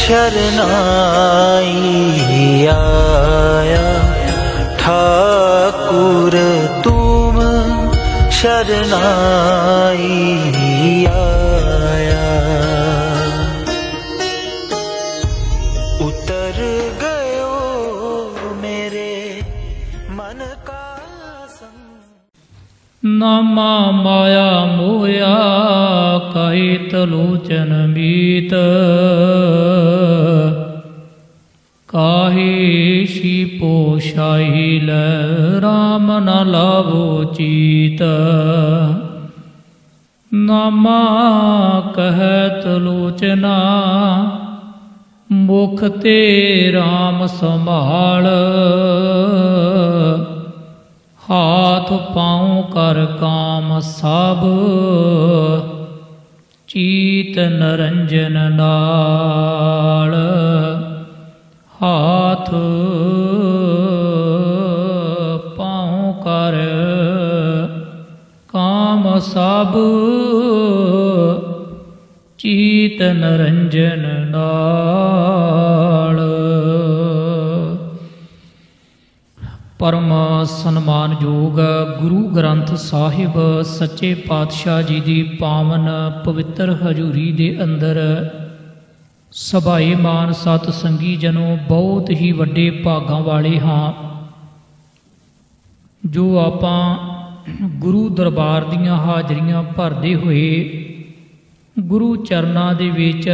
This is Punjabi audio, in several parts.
शरनाई आया ठाकुर तुम शरनाई आया। उतर गयो मेरे मन का संग। नामा माया मोया काई तलोचन मीत काहे शीपो शाहिल राम न लावो चीत। नामा कहत लोचना मुख ते राम संभाल हाथ पाँव कर काम सब चीत नरंजन नाल। हाथ पाँव कर काम सब चीत नरंजन नाल। परम सन्मानयोग गुरु ग्रंथ साहिब सच्चे पातशाह जी की पावन पवित्र हजूरी दे अंदर सभाए मान सत संगी जनों बहुत ही वड्डे भागां वाले हाँ जो आपां गुरु दरबार दीयां हाजरियां भरदे हुए गुरु चरनां दे विच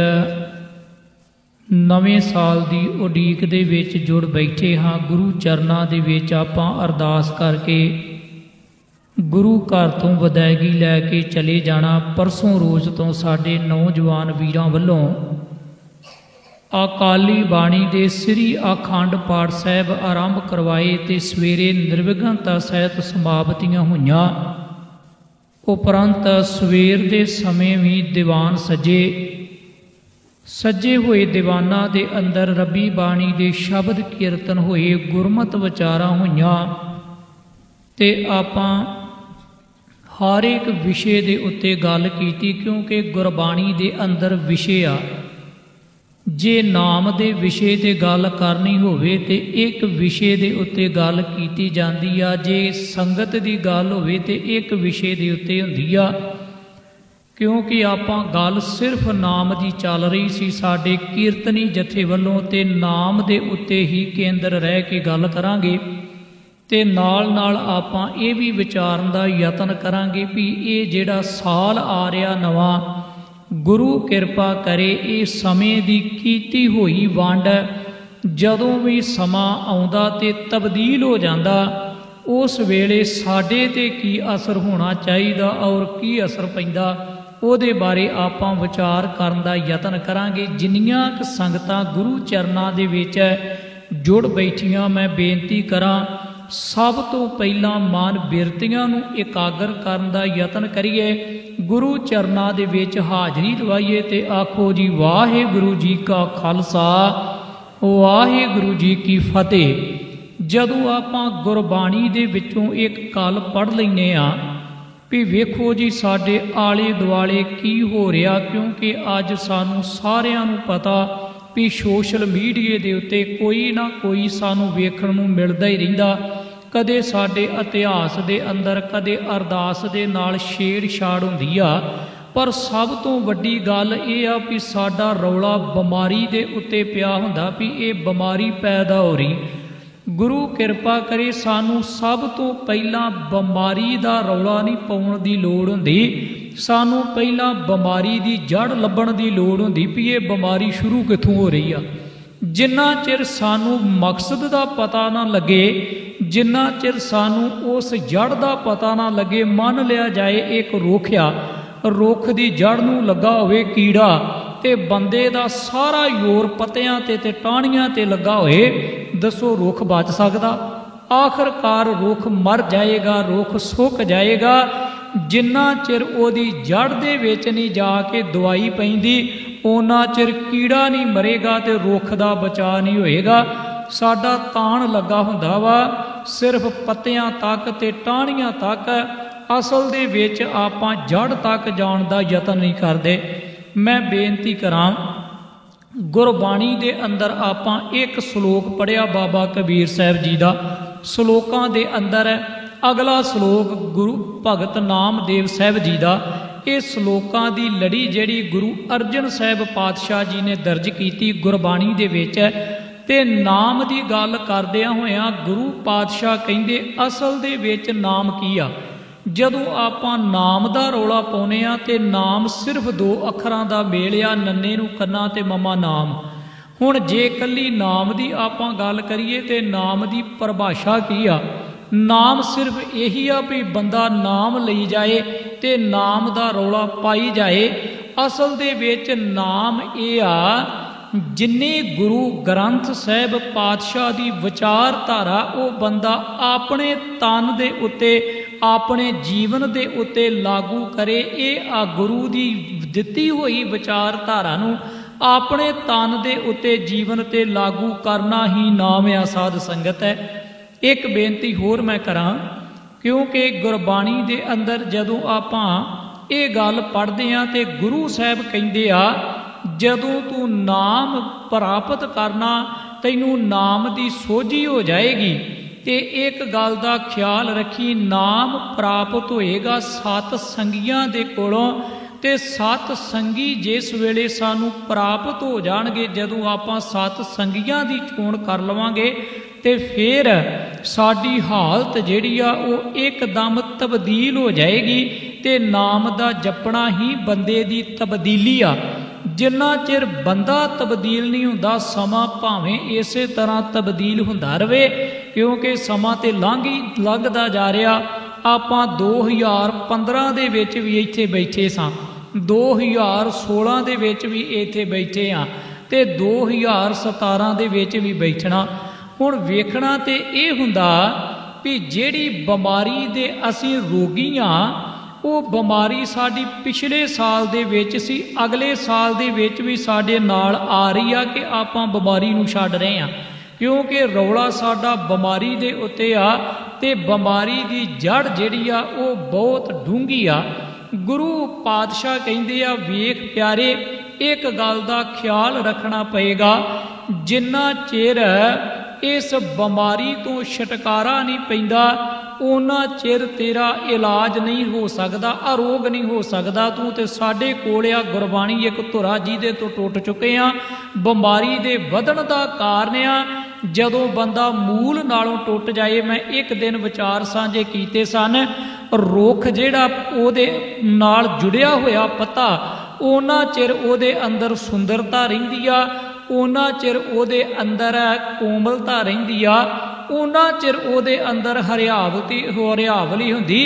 नवें साल की उडीक दे विच जुड़ बैठे हाँ। गुरु चरनां दे विच आपां अरदास करके गुरु घर तो विदायगी लैके चले जाना। परसों रोज़ तो साडे नौजवान वीरां वल्लों अकाली बाणी दे श्री अखंड पाठ साहब आरंभ करवाए ते सवेरे निर्विघ्नता सहित समाप्तियां होईयां। उपरंत सवेर दे समय भी दीवान सजे हुए दीवाना दे अंदर रबी बाणी दे शब्द कीर्तन होए गुरमत विचारां होईयां ते आपां हर एक विषय दे उत्ते गल कीती क्योंकि गुरबाणी दे अंदर विषय आ। जे नाम दे विषय ते गल करनी होवे ते एक विषय दे उत्ते गल कीती जांदी आ। जे संगत दी गल होवे ते एक विषय दे उत्ते हुंदी आ। क्योंकि आपां गल सिर्फ नाम दी चल रही सी साडे कीर्तनी जथे वल्लों ते नाम दे उत्ते ही केंद्र रह के गल करांगे ते नाल नाल आपां ये भी विचारन दा यतन करांगे भी ये जिहड़ा साल आ रहा नवां गुरु किरपा करे ये समय दी कीती होई वंड जदों भी समा आउंदा ते तब्दील हो जांदा उस वेले साडे ते की असर होना चाहिदा और की असर पैंदा ਉਹਦੇ बारे आपां विचार करन दा यतन करांगे। जिन्नियां क संगतां गुरु चरनां दे विच जुड़ बैठियां मैं बेनती करां सब तो पहला मन बिरतियां नूं एकागर करन दा यतन करिए। गुरु चरनां दे विच हाजरी लवाइए ते आखो जी वाहिगुरु जी का खालसा वाहिगुरु जी की फतेह। जदों आपां गुरबाणी दे विचों एक गल पढ़ लैने आ भी वेखो जी साडे आले दुआले की हो रहा क्योंकि अज सानू सारियां नू पता भी सोशल मीडिया दे उत्ते कोई ना कोई सानू वेखण नू मिलदा ही रहिंदा। कदे साडे इतिहास दे अंदर कदे अरदास दे नाल छेड़छाड़ हुंदी आ पर सब तो वड्डी गल ये आ भी साडा रौला बीमारी दे उत्ते पिया हुंदा भी ये बीमारी पैदा हो रही। गुरु किरपा करे सानू सब तो पहला बीमारी दा रौला नहीं पाउण दी लोड़ हुंदी सानू पहला बीमारी दी जड़ लभण दी लोड़ हुंदी भी ये बीमारी शुरू कित्थों हो रही आ। जिन्ना चिर सानू मकसद दा पता ना लगे जिन्ना चिर सानू उस जड़ दा पता ना लगे मान लिया जाए एक रुख आ रुख दी जड़ नूं लगा होवे कीड़ा ते बंदे दा सारा योर पत्तियां ते टाहणियां ते लगा होए दसो रुख बच सकदा। आखिरकार रुख मर जाएगा रुख सुक जाएगा जिन्ना चिर ओदी जड़ दे विच नहीं जाके दवाई पैंदी उन्ना चिर कीड़ा नहीं मरेगा ते रुख दा बचा नहीं होएगा। साडा ताण लगा हुंदा वा सिर्फ पत्तियां तक ते टाहणियां तक असल दे विच आपां जड़ तक जाण दा यतन नहीं करदे। मैं बेनती करां ਗੁਰਬਾਣੀ ਦੇ ਅੰਦਰ ਆਪਾਂ ਇੱਕ ਸ਼ਲੋਕ ਪੜ੍ਹਿਆ ਬਾਬਾ ਕਬੀਰ ਸਾਹਿਬ ਜੀ ਦਾ। ਸ਼ਲੋਕਾਂ ਦੇ ਅੰਦਰ ਅਗਲਾ ਸ਼ਲੋਕ ਗੁਰੂ ਭਗਤ ਨਾਮਦੇਵ ਸਾਹਿਬ ਜੀ ਦਾ। ਇਹ ਸ਼ਲੋਕਾਂ ਦੀ ਲੜੀ ਜਿਹੜੀ ਗੁਰੂ ਅਰਜਨ ਸਾਹਿਬ ਪਾਤਸ਼ਾਹ ਜੀ ਨੇ ਦਰਜ ਕੀਤੀ ਗੁਰਬਾਣੀ ਦੇ ਵਿੱਚ। ਤੇ ਨਾਮ ਦੀ ਗੱਲ ਕਰਦਿਆਂ ਹੋਇਆਂ ਗੁਰੂ ਪਾਤਸ਼ਾਹ ਕਹਿੰਦੇ ਅਸਲ ਦੇ ਵਿੱਚ ਨਾਮ ਕੀ ਆ। ਜਦੋਂ ਆਪਾਂ ਨਾਮ ਦਾ ਰੌਲਾ ਪਾਉਂਦੇ ਆ ਤੇ ਨਾਮ ਸਿਰਫ 2 ਅੱਖਰਾਂ ਦਾ ਮੇਲ ਆ, ਨੰਨੇ ਨੂੰ ਕੰਨਾ ਤੇ ਮਮਾ ਨਾਮ। ਹੁਣ ਜੇ ਇਕੱਲੀ ਨਾਮ ਦੀ ਆਪਾਂ ਗੱਲ ਕਰੀਏ ਤੇ ਨਾਮ ਦੀ ਪਰਿਭਾਸ਼ਾ ਕੀ ਆ। ਨਾਮ ਸਿਰਫ ਇਹੀ ਆ ਵੀ ਬੰਦਾ ਨਾਮ ਲਈ ਜਾਏ ਤੇ ਨਾਮ ਦਾ ਰੌਲਾ ਪਾਈ ਜਾਏ। ਅਸਲ ਦੇ ਵਿੱਚ ਨਾਮ ਇਹ ਆ ਜਿੰਨੇ ਗੁਰੂ ਗ੍ਰੰਥ ਸਾਹਿਬ ਪਾਤਸ਼ਾਹ ਦੀ ਵਿਚਾਰਧਾਰਾ ਉਹ ਬੰਦਾ ਆਪਣੇ ਤਨ ਦੇ ਉੱਤੇ ਆਪਣੇ ਜੀਵਨ ਦੇ ਉੱਤੇ ਲਾਗੂ ਕਰੇ। ਇਹ ਆ ਗੁਰੂ ਦੀ ਦਿੱਤੀ ਹੋਈ ਵਿਚਾਰਧਾਰਾ ਨੂੰ ਆਪਣੇ ਤਨ ਦੇ ਉੱਤੇ ਜੀਵਨ ਤੇ ਲਾਗੂ ਕਰਨਾ ਹੀ ਨਾਮ ਆ, ਸਾਧ ਸੰਗਤ ਹੈ। ਇੱਕ ਬੇਨਤੀ ਹੋਰ ਮੈਂ ਕਰਾਂ, ਕਿਉਂਕਿ ਗੁਰਬਾਣੀ ਦੇ ਅੰਦਰ ਜਦੋਂ ਆਪਾਂ ਇਹ ਗੱਲ ਪੜ੍ਹਦੇ ਹਾਂ ਤੇ ਗੁਰੂ ਸਾਹਿਬ ਕਹਿੰਦੇ ਆ ਜਦੋਂ ਤੂੰ ਨਾਮ ਪ੍ਰਾਪਤ ਕਰਨਾ ਤੈਨੂੰ ਨਾਮ ਦੀ ਸੋਝੀ ਹੋ ਜਾਏਗੀ। ਤੇ ਇੱਕ ਗੱਲ ਦਾ ਖਿਆਲ ਰੱਖੀ, ਨਾਮ ਪ੍ਰਾਪਤ ਹੋਏਗਾ 7 ਸੰਗੀਆਂ ਦੇ ਕੋਲੋਂ। ਤੇ 7 ਸੰਗੀ ਜਿਸ ਵੇਲੇ ਸਾਨੂੰ ਪ੍ਰਾਪਤ ਹੋ ਜਾਣਗੇ, ਜਦੋਂ ਆਪਾਂ 7 ਸੰਗੀਆਂ ਦੀ ਚੋਣ ਕਰ ਲਵਾਂਗੇ ਤੇ ਫਿਰ ਸਾਡੀ ਹਾਲਤ ਜਿਹੜੀ ਆ ਉਹ ਇੱਕਦਮ ਤਬਦੀਲ ਹੋ ਜਾਏਗੀ। ਤੇ ਨਾਮ ਦਾ ਜਪਣਾ ਹੀ ਬੰਦੇ ਦੀ ਤਬਦੀਲੀ ਆ। ਜਿੰਨਾ ਚਿਰ ਬੰਦਾ ਤਬਦੀਲ ਨਹੀਂ ਹੁੰਦਾ, ਸਮਾਂ ਭਾਵੇਂ ਇਸੇ ਤਰ੍ਹਾਂ ਤਬਦੀਲ ਹੁੰਦਾ ਰਹੇ, ਕਿਉਂਕਿ ਸਮਾਂ ਤੇ ਲੰਘਦਾ ਜਾ ਰਿਹਾ। ਆਪਾਂ 2015 ਦੇ ਵਿੱਚ ਵੀ ਇੱਥੇ ਬੈਠੇ ਸਾਂ, 2016 ਦੇ ਵਿੱਚ ਵੀ ਇੱਥੇ ਬੈਠੇ ਹਾਂ ਤੇ 2017 ਦੇ ਵਿੱਚ ਵੀ ਬੈਠਣਾ। ਹੁਣ ਵੇਖਣਾ ਤੇ ਇਹ ਹੁੰਦਾ ਵੀ ਜਿਹੜੀ ਬਿਮਾਰੀ ਦੇ ਅਸੀਂ ਰੋਗੀ ਹਾਂ ਉਹ ਬਿਮਾਰੀ ਸਾਡੀ ਪਿਛਲੇ ਸਾਲ ਦੇ ਵਿੱਚ ਸੀ, ਅਗਲੇ ਸਾਲ ਦੇ ਵਿੱਚ ਵੀ ਸਾਡੇ ਨਾਲ ਆ ਰਹੀ ਆ ਕਿ ਆਪਾਂ ਬਿਮਾਰੀ ਨੂੰ ਛੱਡ ਰਹੇ ਹਾਂ। ਕਿਉਂਕਿ ਰੌਲਾ ਸਾਡਾ ਬਿਮਾਰੀ ਦੇ ਉੱਤੇ ਆ ਤੇ ਬਿਮਾਰੀ ਦੀ ਜੜ ਜਿਹੜੀ ਆ ਉਹ ਬਹੁਤ ਡੂੰਘੀ ਆ। ਗੁਰੂ ਪਾਤਸ਼ਾਹ ਕਹਿੰਦੇ ਆ, ਵੇਖ ਪਿਆਰੇ ਇੱਕ ਗੱਲ ਦਾ ਖਿਆਲ ਰੱਖਣਾ ਪਏਗਾ, ਜਿੰਨਾ ਚਿਰ ਇਸ ਬਿਮਾਰੀ ਤੋਂ ਛੁਟਕਾਰਾ ਨਹੀਂ ਪੈਂਦਾ ਉਹਨਾਂ ਚਿਰ ਤੇਰਾ ਇਲਾਜ ਨਹੀਂ ਹੋ ਸਕਦਾ, ਅਰੋਗ ਨਹੀਂ ਹੋ ਸਕਦਾ ਤੂੰ। ਤੇ ਸਾਡੇ ਕੋਲ ਆ ਗੁਰਬਾਣੀ ਇੱਕ ਧੁਰਾ ਜਿਹਦੇ ਤੋਂ ਟੁੱਟ ਚੁੱਕੇ ਆ। ਬਿਮਾਰੀ ਦੇ ਵਧਣ ਦਾ ਕਾਰਨ ਆ ਜਦੋਂ ਬੰਦਾ ਮੂਲ ਨਾਲੋਂ ਟੁੱਟ ਜਾਏ। ਮੈਂ ਇੱਕ ਦਿਨ ਵਿਚਾਰ ਸਾਂਝੇ ਕੀਤੇ ਸਨ, ਰੁੱਖ ਜਿਹੜਾ ਉਹਦੇ ਨਾਲ ਜੁੜਿਆ ਹੋਇਆ ਪੱਤਾ ਉਹਨਾਂ ਚਿਰ ਉਹਦੇ ਅੰਦਰ ਸੁੰਦਰਤਾ ਰਹਿੰਦੀ ਆ, ਉਹਨਾਂ ਚਿਰ ਉਹਦੇ ਅੰਦਰ ਕੋਮਲਤਾ ਰਹਿੰਦੀ ਆ, ਉਹਨਾਂ ਚਿਰ ਉਹਦੇ ਅੰਦਰ ਹਰਿਆਵਲੀ ਹੁੰਦੀ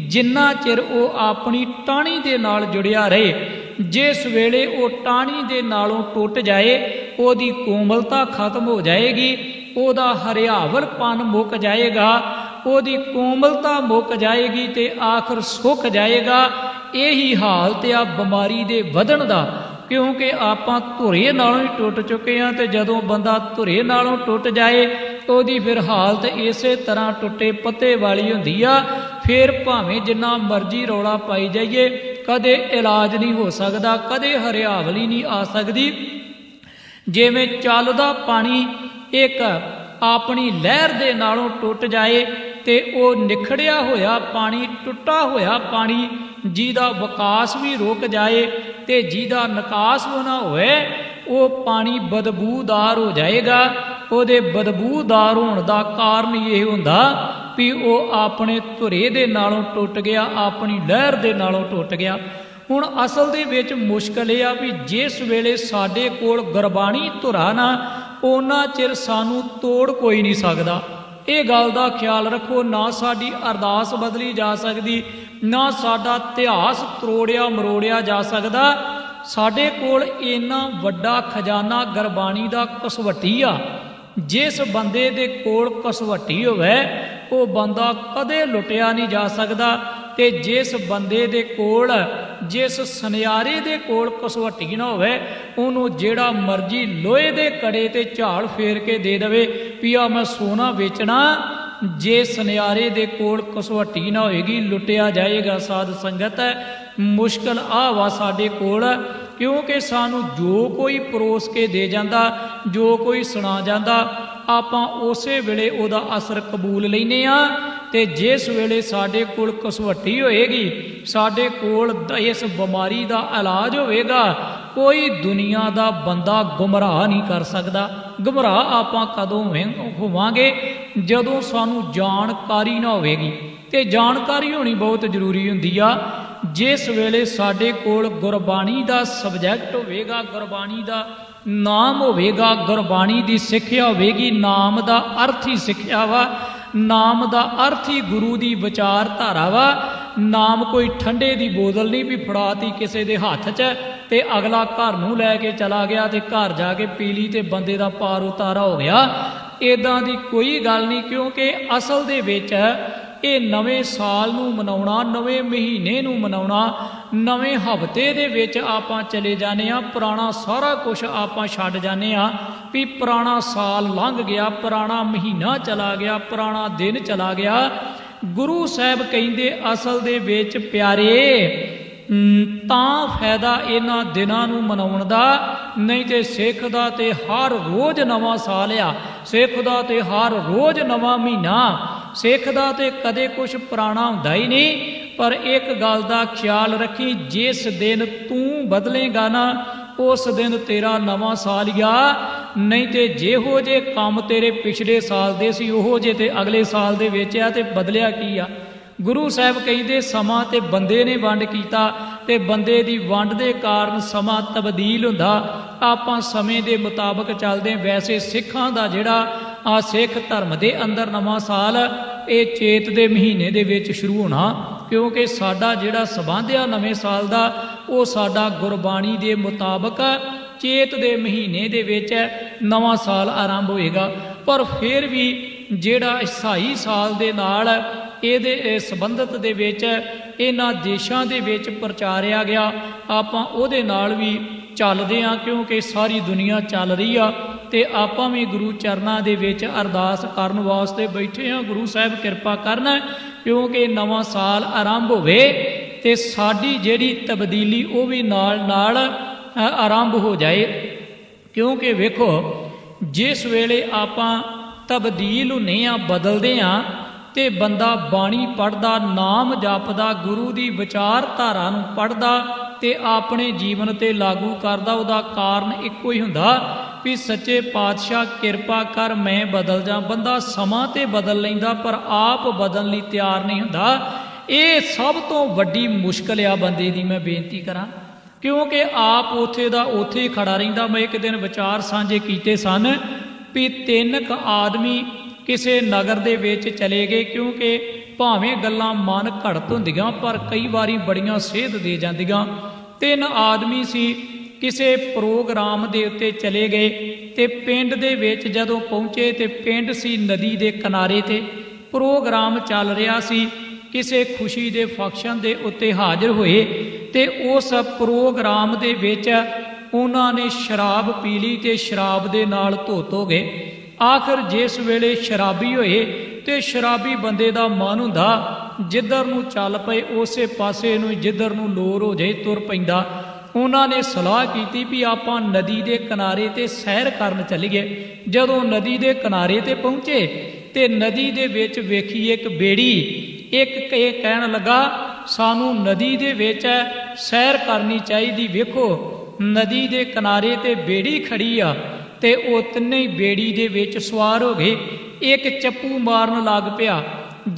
ਜਿੰਨਾ ਚਿਰ ਉਹ ਆਪਣੀ ਟਾਹਣੀ ਦੇ ਨਾਲ ਜੁੜਿਆ ਰਹੇ। ਜਿਸ ਵੇਲੇ ਉਹ ਟਾਹਣੀ ਦੇ ਨਾਲੋਂ ਟੁੱਟ ਜਾਏ ਉਹਦੀ ਕੋਮਲਤਾ ਖਤਮ ਹੋ ਜਾਏਗੀ, ਉਹਦਾ ਹਰਿਆਵਲਪਨ ਮੁੱਕ ਜਾਏਗਾ, ਉਹਦੀ ਕੋਮਲਤਾ ਮੁੱਕ ਜਾਏਗੀ ਤੇ ਆਖਰ ਸੁੱਕ ਜਾਏਗਾ। ਇਹੀ ਹਾਲਤ ਆ ਬਿਮਾਰੀ ਦੇ ਵਧਣ ਦਾ, ਕਿਉਂਕਿ ਆਪਾਂ ਧੁਰੇ ਨਾਲੋਂ ਹੀ ਟੁੱਟ ਚੁੱਕੇ ਹਾਂ। ਤੇ ਜਦੋਂ ਬੰਦਾ ਧੁਰੇ ਨਾਲੋਂ ਟੁੱਟ ਜਾਏ ਉਹਦੀ ਫਿਰ ਹਾਲਤ ਇਸੇ ਤਰ੍ਹਾਂ ਟੁੱਟੇ ਪੱਤੇ ਵਾਲੀ ਹੁੰਦੀ ਆ। ਫਿਰ ਭਾਵੇਂ ਜਿੰਨਾ ਮਰਜ਼ੀ ਰੌਲਾ ਪਾਈ ਜਾਈਏ ਕਦੇ ਇਲਾਜ ਨਹੀਂ ਹੋ ਸਕਦਾ, ਕਦੇ ਹਰਿਆਵਲੀ ਨਹੀਂ ਆ ਸਕਦੀ। ਜਿਵੇਂ ਚੱਲਦਾ ਪਾਣੀ ਇੱਕ ਆਪਣੀ ਲਹਿਰ ਦੇ ਨਾਲੋਂ ਟੁੱਟ ਜਾਏ ਤੇ ਉਹ ਨਿਖੜਿਆ ਹੋਇਆ ਪਾਣੀ, ਟੁੱਟਾ ਹੋਇਆ ਪਾਣੀ ਜਿਹਦਾ ਵਿਕਾਸ ਵੀ ਰੁਕ ਜਾਏ ਤੇ ਜਿਹਦਾ ਨਿਕਾਸ ਵੀ ਨਾ ਹੋਏ, ਉਹ ਪਾਣੀ ਬਦਬੂਦਾਰ ਹੋ ਜਾਏਗਾ। ਉਹਦੇ ਬਦਬੂਦਾਰ ਹੋਣ ਦਾ ਕਾਰਨ ਇਹ ਹੁੰਦਾ ਵੀ ਉਹ ਆਪਣੇ ਧੁਰੇ ਦੇ ਨਾਲੋਂ ਟੁੱਟ ਗਿਆ, ਆਪਣੀ ਲਹਿਰ ਦੇ ਨਾਲੋਂ ਟੁੱਟ ਗਿਆ। ਹੁਣ ਅਸਲ ਦੇ ਵਿੱਚ ਮੁਸ਼ਕਲ ਇਹ ਆ ਵੀ ਜਿਸ ਵੇਲੇ ਸਾਡੇ ਕੋਲ ਗੁਰਬਾਣੀ ਧੁਰਾ ਨਾ, ਉਹਨਾਂ ਚਿਰ ਸਾਨੂੰ ਤੋੜ ਕੋਈ ਨਹੀਂ ਸਕਦਾ। ਇਹ ਗੱਲ ਦਾ ਖਿਆਲ ਰੱਖੋ, ਨਾ ਸਾਡੀ ਅਰਦਾਸ ਬਦਲੀ ਜਾ ਸਕਦੀ, ਨਾ ਸਾਡਾ ਇਤਿਹਾਸ ਤਰੋੜਿਆ ਮਰੋੜਿਆ ਜਾ ਸਕਦਾ। ਸਾਡੇ ਕੋਲ ਇੰਨਾ ਵੱਡਾ ਖਜ਼ਾਨਾ ਗੁਰਬਾਣੀ ਦਾ ਕਸਵੱਟੀ ਆ। ਜਿਸ ਬੰਦੇ ਦੇ ਕੋਲ ਕਸਵੱਟੀ ਹੋਵੇ ਉਹ ਬੰਦਾ ਕਦੇ ਲੁੱਟਿਆ ਨਹੀਂ ਜਾ ਸਕਦਾ। ਤੇ ਜਿਸ ਬੰਦੇ ਦੇ ਕੋਲ, ਜਿਸ ਸੁਨਿਆਰੇ ਦੇ ਕੋਲ ਕਸਵੱਟੀ ਨਾ ਹੋਵੇ, ਉਹਨੂੰ ਜਿਹੜਾ ਮਰਜ਼ੀ ਲੋਹੇ ਦੇ ਕੜੇ ਤੇ ਝਾੜ ਫੇਰ ਕੇ ਦੇ ਦੇਵੇ ਵੀ ਆ ਮੈਂ ਸੋਨਾ ਵੇਚਣਾ, ਜੇ ਸੁਨਿਆਰੇ ਦੇ ਕੋਲ ਕਸਵੱਟੀ ਨਾ ਹੋਏਗੀ ਲੁੱਟਿਆ ਜਾਏਗਾ। ਸਾਧ ਸੰਗਤ ਮੁਸ਼ਕਲ ਆ ਵਾ ਸਾਡੇ ਕੋਲ, क्योंकि सानू जो कोई परोस के दे जाता, जो कोई सुना जाता, आपां उसे वेले उहदा असर कबूल लैने आ। ते जिस वेले साडे कोल कसवट्टी होएगी, साडे कोल इस बीमारी दा इलाज होएगा, कोई दुनिया दा बंदा गुमराह नहीं कर सकदा। गुमराह आपां कदों होवांगे जदों सानू जानकारी ना होवेगी। ते जानकारी होनी बहुत जरूरी हुंदी आ। जिस वेले साडे कोल गुरबाणी दा सबजैक्ट होवेगा, गुरबाणी दा नाम होवेगा, गुरबाणी दी सिੱਖਿਆ होवेगी, नाम दा अर्थ ही सिੱਖਿਆ वा, नाम दा अर्थ ही गुरु दी विचारधारा वा। नाम कोई ठंडे दी बोतल नहीं भी फड़ाती किसी दे हत्थ च ते अगला घर नूं लैके चला गया ते घर जाके पी ली ते बंदे दा पार उतारा हो गया। इदां दी कोई गल नहीं, क्योंकि असल दे विच ये नवें साल नूं मनाउणा, नवें महीने नूं मनाउणा, नवें हफ्ते दे विच आपां चले जाने आ, पुराना सारा कुछ आपां छड्ड जाने आ भी पुराना साल लंघ गया, पुराना महीना चला गया, पुराना दिन चला गया। गुरु साहब कहिंदे असल दे विच प्यारे तां फायदा इन्हां दिनां नूं मनाउण दा, नहीं ते सिख दा ते हर रोज़ नवां साल आ, सिख दा ते हर रोज़ नवां महीना, सिख दा ते कदे कुछ पुराना हुंदा ही नहीं। पर एक गल दा ख्याल रखी, जिस दिन तू बदलेगा ना उस दिन तेरा नवां साल आ, नहीं ते जेहो जे काम तेरे पिछले साल दे सी ओहो जे ते अगले साल दे विच आ ते बदलिया की आ। गुरु साहब कहिंदे समा ते बंदे ने वंड कीता ते बंदे दी वंड दे कारण समा तब्दील हुंदा। आपां समय दे मुताबक चलदे। वैसे सिखां दा जिहड़ा सिख धर्म दे अंदर नवां साल ये चेत दे महीने दे विच शुरू होना, क्योंकि साडा जिहड़ा संबंध आ नवें साल दा वो साडा गुरबाणी दे मुताबक चेत दे महीने दे विच नवां साल आरंभ होएगा। पर फिर भी जिहड़ा ईसाई साल दे नाल ਇਹਦੇ ਸੰਬੰਧਤ ਦੇ ਵਿੱਚ ਇਹਨਾਂ ਦੇਸ਼ਾਂ ਦੇ ਵਿੱਚ ਪ੍ਰਚਾਰਿਆ ਗਿਆ, ਆਪਾਂ ਉਹਦੇ ਨਾਲ ਵੀ ਚੱਲਦੇ ਹਾਂ, ਕਿਉਂਕਿ ਸਾਰੀ ਦੁਨੀਆ ਚੱਲ ਰਹੀ ਆ ਤੇ ਆਪਾਂ ਵੀ ਗੁਰੂ ਚਰਨਾਂ ਦੇ ਵਿੱਚ ਅਰਦਾਸ ਕਰਨ ਵਾਸਤੇ ਬੈਠੇ ਹਾਂ। ਗੁਰੂ ਸਾਹਿਬ ਕਿਰਪਾ ਕਰਨ, ਕਿਉਂਕਿ ਨਵਾਂ ਸਾਲ ਆਰੰਭ ਹੋਵੇ ਤੇ ਸਾਡੀ ਜਿਹੜੀ ਤਬਦੀਲੀ ਉਹ ਵੀ ਨਾਲ ਆਰੰਭ ਹੋ ਜਾਏ। ਕਿਉਂਕਿ ਵੇਖੋ ਜਿਸ ਵੇਲੇ ਆਪਾਂ ਤਬਦੀਲ ਹੁੰਦੇ ਹਾਂ, ਬਦਲਦੇ ਹਾਂ, ਤੇ ਬੰਦਾ ਬਾਣੀ ਪੜ੍ਹਦਾ, ਨਾਮ ਜਪਦਾ, ਗੁਰੂ ਦੀ ਵਿਚਾਰਧਾਰਾ ਨੂੰ ਪੜ੍ਹਦਾ ਤੇ ਆਪਣੇ ਜੀਵਨ ਤੇ ਲਾਗੂ ਕਰਦਾ, ਉਹਦਾ ਕਾਰਨ ਇੱਕੋ ਹੀ ਹੁੰਦਾ ਵੀ ਸੱਚੇ ਪਾਤਸ਼ਾਹ ਕਿਰਪਾ ਕਰ ਮੈਂ ਬਦਲ ਜਾ। ਬੰਦਾ ਸਮਾਂ ਤੇ ਬਦਲ ਲੈਂਦਾ ਪਰ ਆਪ ਬਦਲਣ ਲਈ ਤਿਆਰ ਨਹੀਂ ਹੁੰਦਾ। ਇਹ ਸਭ ਤੋਂ ਵੱਡੀ ਮੁਸ਼ਕਲ ਆ ਬੰਦੇ ਦੀ, ਮੈਂ ਬੇਨਤੀ ਕਰਾਂ, ਕਿਉਂਕਿ ਆਪ ਉੱਥੇ ਦਾ ਉੱਥੇ ਹੀ ਖੜਾ ਰਹਿੰਦਾ। ਮੈਂ ਇੱਕ ਦਿਨ ਵਿਚਾਰ ਸਾਂਝੇ ਕੀਤੇ ਸਨ ਵੀ 3 ਆਦਮੀ ਕਿਸੇ ਨਗਰ ਦੇ ਵਿੱਚ ਚਲੇ ਗਏ, ਕਿਉਂਕਿ ਭਾਵੇਂ ਗੱਲਾਂ ਮਨ ਘੜਤ ਹੁੰਦੀਆਂ ਪਰ ਕਈ ਵਾਰੀ ਬੜੀਆਂ ਸੇਧ ਦੇ ਜਾਂਦੀਆਂ। 3 ਆਦਮੀ ਸੀ, ਕਿਸੇ ਪ੍ਰੋਗਰਾਮ ਦੇ ਉੱਤੇ ਚਲੇ ਗਏ ਤੇ ਪਿੰਡ ਦੇ ਵਿੱਚ ਜਦੋਂ ਪਹੁੰਚੇ ਤੇ ਪਿੰਡ ਸੀ ਨਦੀ ਦੇ ਕਿਨਾਰੇ ਤੇ ਪ੍ਰੋਗਰਾਮ ਚੱਲ ਰਿਹਾ ਸੀ। ਕਿਸੇ ਖੁਸ਼ੀ ਦੇ ਫੰਕਸ਼ਨ ਦੇ ਉੱਤੇ ਹਾਜ਼ਰ ਹੋਏ ਤੇ ਉਸ ਪ੍ਰੋਗਰਾਮ ਦੇ ਵਿੱਚ ਉਹਨਾਂ ਨੇ ਸ਼ਰਾਬ ਪੀ ਲਈ ਤੇ ਸ਼ਰਾਬ ਦੇ ਨਾਲ ਧੋ ਗਏ। आखिर जिस वेले शराबी होए तो शराबी बंदे का मन हुंदा जिधर नूं चल पे उस पासे नूं जिधर नूं लोर हो जाए तुर पैंदा। उन्होंने सलाह की भी आपां नदी के किनारे ते सैर करन चलीए। जदों नदी के किनारे ते पहुँचे तो नदी दे विच वेखी एक बेड़ी, एक कहन लगा सानू नदी दे विच सैर करनी चाहिए। वेखो नदी के किनारे ते बेड़ी खड़ी आ ते वो तिन्ने ही बेड़ी दे विच सवार हो गए। एक चप्पू मारन लग पिया।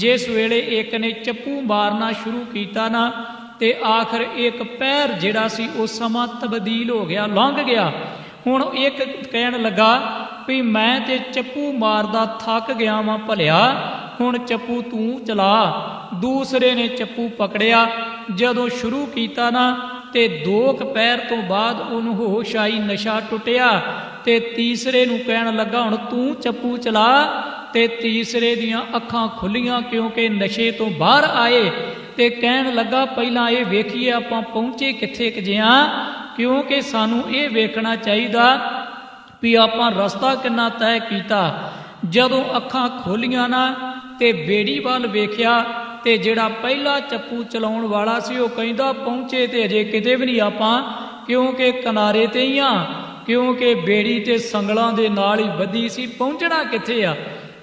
जिस वेले एक ने चप्पू मारना शुरू किया ना ते आखिर एक पैर जिहड़ा सी वो समा तब्दील हो गया, लंघ गया। हुण एक कहन लगा भी मैं ते चप्पू मारदा थक गया वां भलिया, हुण चप्पू तू चला। दूसरे ने चप्पू पकड़िया, जदों शुरू किया ना ते 2 पैर तो बाद उन्होंने होश आई, नशा टुटिया ते तीसरे नूं कहण लगा हुण तू चप्पू चला। ते तीसरे दियां अखां खुलियां क्योंकि नशे तो बाहर आए ते कहण लगा पहला ये वेखीए आपां पहुंचे कित्थे जिहां, क्योंकि सानू ये वेखना चाहिए भी आपां रस्ता किन्ना तय कीता। जदों अखां खोलियां ना ते बेड़ी वाल वेखिया ते जिहड़ा पहला चप्पू चलाउण वाला सी वो कहंदा पहुंचे ते अजे किते भी नहीं आपां क्योंकि किनारे ते ही हाँ, क्योंकि बेड़ी ते संगलों के नाल ही बधी सी, पहुँचना कित्थे आ।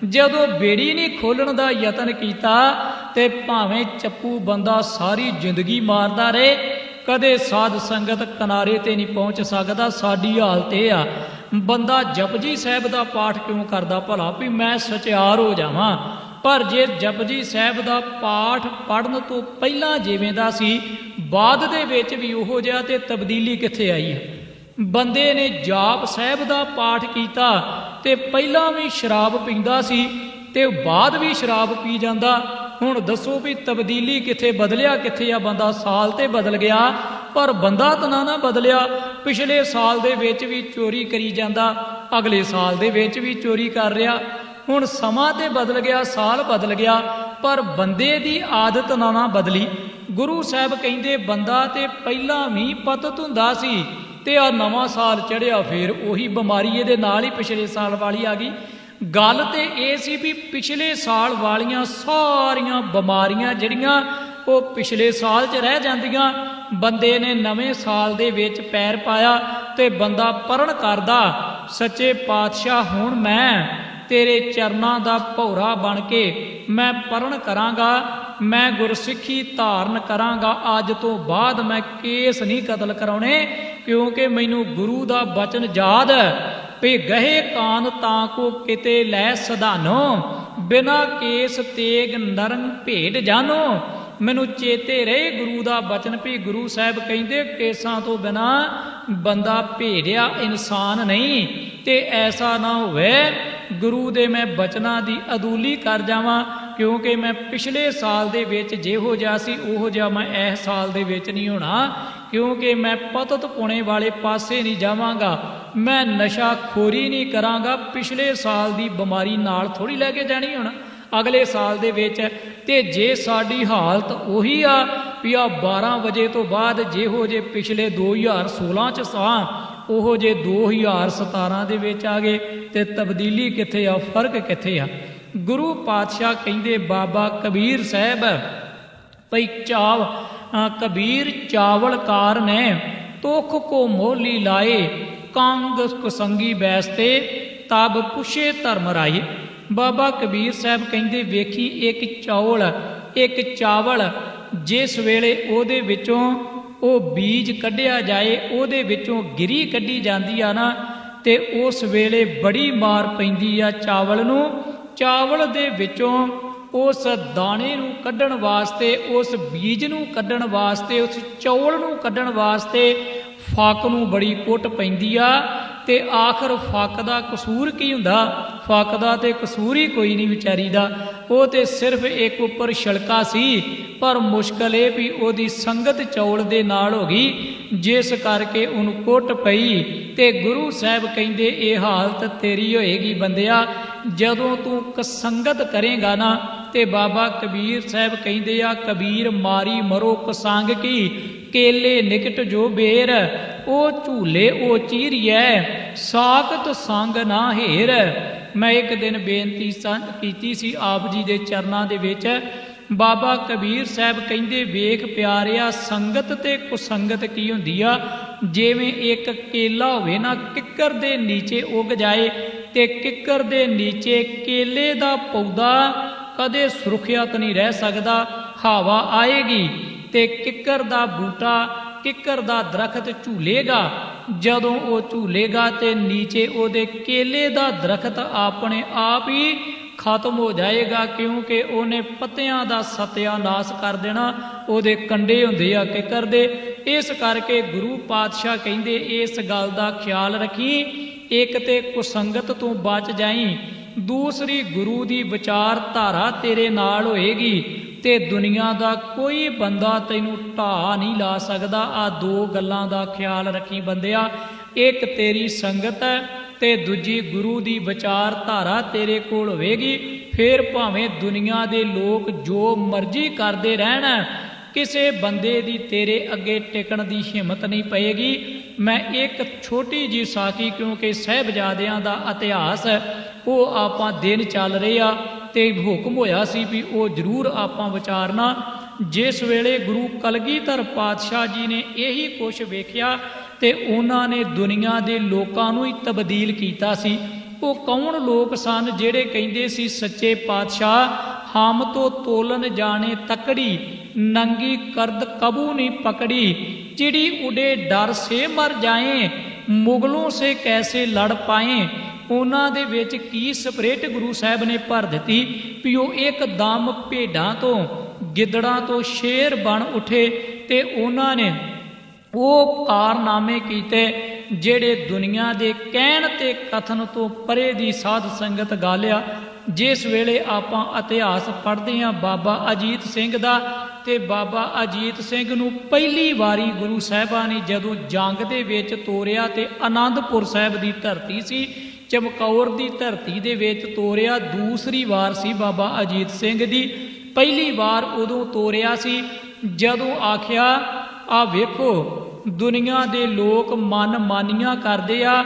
जदों बेड़ी नहीं खोलण दा यतन कीता ते भावें चप्पू बंदा सारी जिंदगी मारदा रहे, कदे साध संगत किनारे ते नहीं पहुँच सकदा। साडी हालत ये आ, बंदा जपजी साहिब दा पाठ क्यों करदा भला, भी मैं सचियार हो जावां। पर जे जपजी साहिब दा पाठ पढ़न तो पहलां जिवें दा सी, बाद दे विच भी उहो जिहा ते तब्दीली कित्थे आई है। बंदे ने जाप साहिब दा पाठ कीता ते पहलां भी शराब पींदा सी ते बाद भी शराब पी जांदा। हुण दसो भी तब्दीली कित्थे, बदलिया कित्थे आ। बंदा साल ते बदल गया पर बंदा तो ना बदलिया। पिछले साल दे विच भी चोरी करी जांदा, अगले साल दे विच भी चोरी कर रहा। हुण समां ते बदल गया, साल बदल गया, पर बंदे दी आदत ना बदली। गुरु साहब कहिंदे बंदा ते पहलां भी पतत हुंदा सी ते आ नवां साल चढ़िया फिर उही बीमारी इहदे नाल ही पिछले साल वाली आ गई। गल ते ये सी भी पिछले साल वालियां सारियां बीमारियां जिहड़ियां वो पिछले साल च रह जांदियां। बंदे ने नवें साल दे विच पैर पाया ते बंदा परण करदा, सच्चे पातशाह हुण मैं तेरे चरनां दा भौरा बन के मैं परण करांगा, मैं गुरसिੱਖੀ धारण करांगा। अज तो बाद मैं केस नहीं कतल कराने, क्योंकि मैनू गुरु दा बचन याद है भी गहे कान ताको किते लै सधानो, बिना केस तेग नरंग भेट जानो। मैनू चेते रहे गुरु दा बचन भी गुरु साहब कहिंदे केसां तो बिना बंदा भेड़िया इंसान नहीं। ते ऐसा ना होवे गुरु दे मैं बचना दी अदूली कर जावां, क्योंकि मैं पिछले साल दे विच जिहो जिहा सी उहो जिहा मैं इस साल दे विच नहीं होना, क्योंकि मैं पतत पुणे वाले पासे नहीं जावांगा, मैं नशा खोरी नहीं करांगा। पिछले साल दी बीमारी नाल थोड़ी लैके जानी होना अगले साल दे विच। ते जे साडी हालत उही आ भी आ 12 वजे तो बाद जिहो जे पिछले 2016 च सां उहो जे 2017 दे विच आ गए, ते तब्दीली कित्थे आ, फर्क कित्थे आ। गुरु पातशाह कहिंदे बाबा कबीर साहब भई कबीर चावलकार ने तोख को मोली लाए, कांग कुसंगी बैसते तब पुछे धर्म राए। बाबा कबीर साहब कहिंदे वेखी एक चौल एक चावल जिस वेले ओहदे विचों वो बीज कढ़िया जाए, ओहदे विचों गिरी कढ़ी जाती आ ना, ते उस वेले बड़ी मार पैंदी आ चावल नूं। चावल दे विचों उस दाणे नूं कढ़ण वास्ते, उस बीज नूं कढ़ण वास्ते, उस चौल नूं कढ़ण वास्ते फक नूं बड़ी कुट पैंदी आ। ते आखिर फक दा कसूर की हुंदा, फक दा ते कसूर ही कोई नहीं विचारी दा, वो ते सिर्फ एक उपर छलका सी। पर मुश्किल ये भी ओदी संगत चौल दे नाल हो गई, जिस करके उन्होंने कुट पई। ते गुरु साहब कहिंदे ये हालत तेरी होएगी बंदिया जदों तू कसंगत करेगा ना। ते बाबा कबीर साहब कहिंदे आ कबीर मारी मरो कसंग की, केले निकट जो बेर, ओ झूले ओ चीरिए, साकत संग ना हेर। मैं एक दिन बेनती कीती सी आप जी दे चरनां दे विच। बाबा कबीर साहब कहिंदे वेख प्यारिया संगत ते कुसंगत की हुंदी आ। जिवें एक केला होवे ना किक्कर दे नीचे उग जाए, ते किक्कर दे नीचे केले दा पौधा कदे सुरखियत नहीं रह सकदा, हवा आएगी ते किक्कर दा बूटा किक्कर दा दरखत झूलेगा। जदों वो झूलेगा ते नीचे ओदे केले दा दरखत अपने आप ही खत्म हो जाएगा, क्योंकि उन्हें पत्तियां दा सत्यानाश कर देना, ओदे कंडे हुंदे आ किक्कर दे। इस करके गुरु पातशाह कहिंदे इस गल दा ख्याल रखी, एक ते कुसंगत तो बच जाई, दूसरी गुरु दी विचार धारा तेरे नाल होएगी, ते दुनिया दा कोई बंदा तैनू ढा नहीं ला सकदा। आ दो गल्लां दा ख्याल रखी बंदिया, एक तेरी संगत है ते दूजी गुरु दी विचार धारा तेरे कोल होवेगी। फिर भावें दुनिया दे लोग जो मर्जी करते रहना, किसी बंदे दी तेरे अगे टिकण दी हिम्मत नहीं पएगी। मैं एक छोटी जी साखी, क्योंकि साहिबजादियां दा इतिहास वो आपां दिन चल रहे आ ते हुक्म होया सी भी वो जरूर आपां विचारना। जिस वेले गुरु कलगीधर पातशाह जी ने यही कुछ वेख्या ਤੇ ਉਹਨਾਂ ਨੇ ਦੁਨੀਆ ਦੇ ਲੋਕਾਂ ਨੂੰ ਹੀ ਤਬਦੀਲ ਕੀਤਾ ਸੀ। ਉਹ ਕੌਣ ਲੋਕ ਸਨ ਜਿਹੜੇ ਕਹਿੰਦੇ ਸੀ ਸੱਚੇ ਪਾਤਸ਼ਾਹ ਹਮ ਤੋਂ ਤੋਲਨ ਜਾਣੇ ਤਕੜੀ, ਨੰਗੀ ਕਰਦ ਕਬੂ ਨਹੀਂ ਪਕੜੀ, ਚਿੜੀ ਉਡੇ ਡਰ ਸੇ ਮਰ ਜਾਏ, ਮੁਗਲੋਂ ਸੇ ਕੈਸੇ ਲੜ ਪਾਏ। ਉਹਨਾਂ ਦੇ ਵਿੱਚ ਕੀ ਸਪਰਿਟ ਗੁਰੂ ਸਾਹਿਬ ਨੇ ਭਰ ਦਿੱਤੀ ਵੀ ਉਹ ਇੱਕਦਮ ਭੇਡਾਂ ਤੋਂ, ਗਿੱਦੜਾਂ ਤੋਂ ਸ਼ੇਰ ਬਣ ਉੱਠੇ ਤੇ ਉਹਨਾਂ ਨੇ ਉਹ ਕਾਰਨਾਮੇ ਕੀਤੇ ਜਿਹੜੇ ਦੁਨੀਆ ਦੇ ਕਹਿਣ ਤੇ ਕਥਨ ਤੋਂ ਪਰੇ ਦੀ ਸਾਧ ਸੰਗਤ ਗਾਲਿਆ। ਜਿਸ ਵੇਲੇ ਆਪਾਂ ਇਤਿਹਾਸ ਪੜ੍ਹਦੇ ਹਾਂ ਬਾਬਾ ਅਜੀਤ ਸਿੰਘ ਦਾ, ਤੇ ਬਾਬਾ ਅਜੀਤ ਸਿੰਘ ਨੂੰ ਪਹਿਲੀ ਵਾਰੀ ਗੁਰੂ ਸਾਹਿਬਾਂ ਨੇ ਜਦੋਂ ਜੰਗ ਦੇ ਵਿੱਚ ਤੋਰਿਆ ਤੇ ਆਨੰਦਪੁਰ ਸਾਹਿਬ ਦੀ ਧਰਤੀ ਸੀ, ਚਮਕੌਰ ਦੀ ਧਰਤੀ ਦੇ ਵਿੱਚ ਤੋਰਿਆ। ਦੂਸਰੀ ਵਾਰ ਸੀ ਬਾਬਾ ਅਜੀਤ ਸਿੰਘ ਦੀ। ਪਹਿਲੀ ਵਾਰ ਉਦੋਂ ਤੋਰਿਆ ਸੀ ਜਦੋਂ ਆਖਿਆ ਆ ਵੇਖੋ ਦੁਨੀਆ ਦੇ ਲੋਕ ਮਨ ਮਾਨੀਆਂ ਕਰਦੇ ਆ,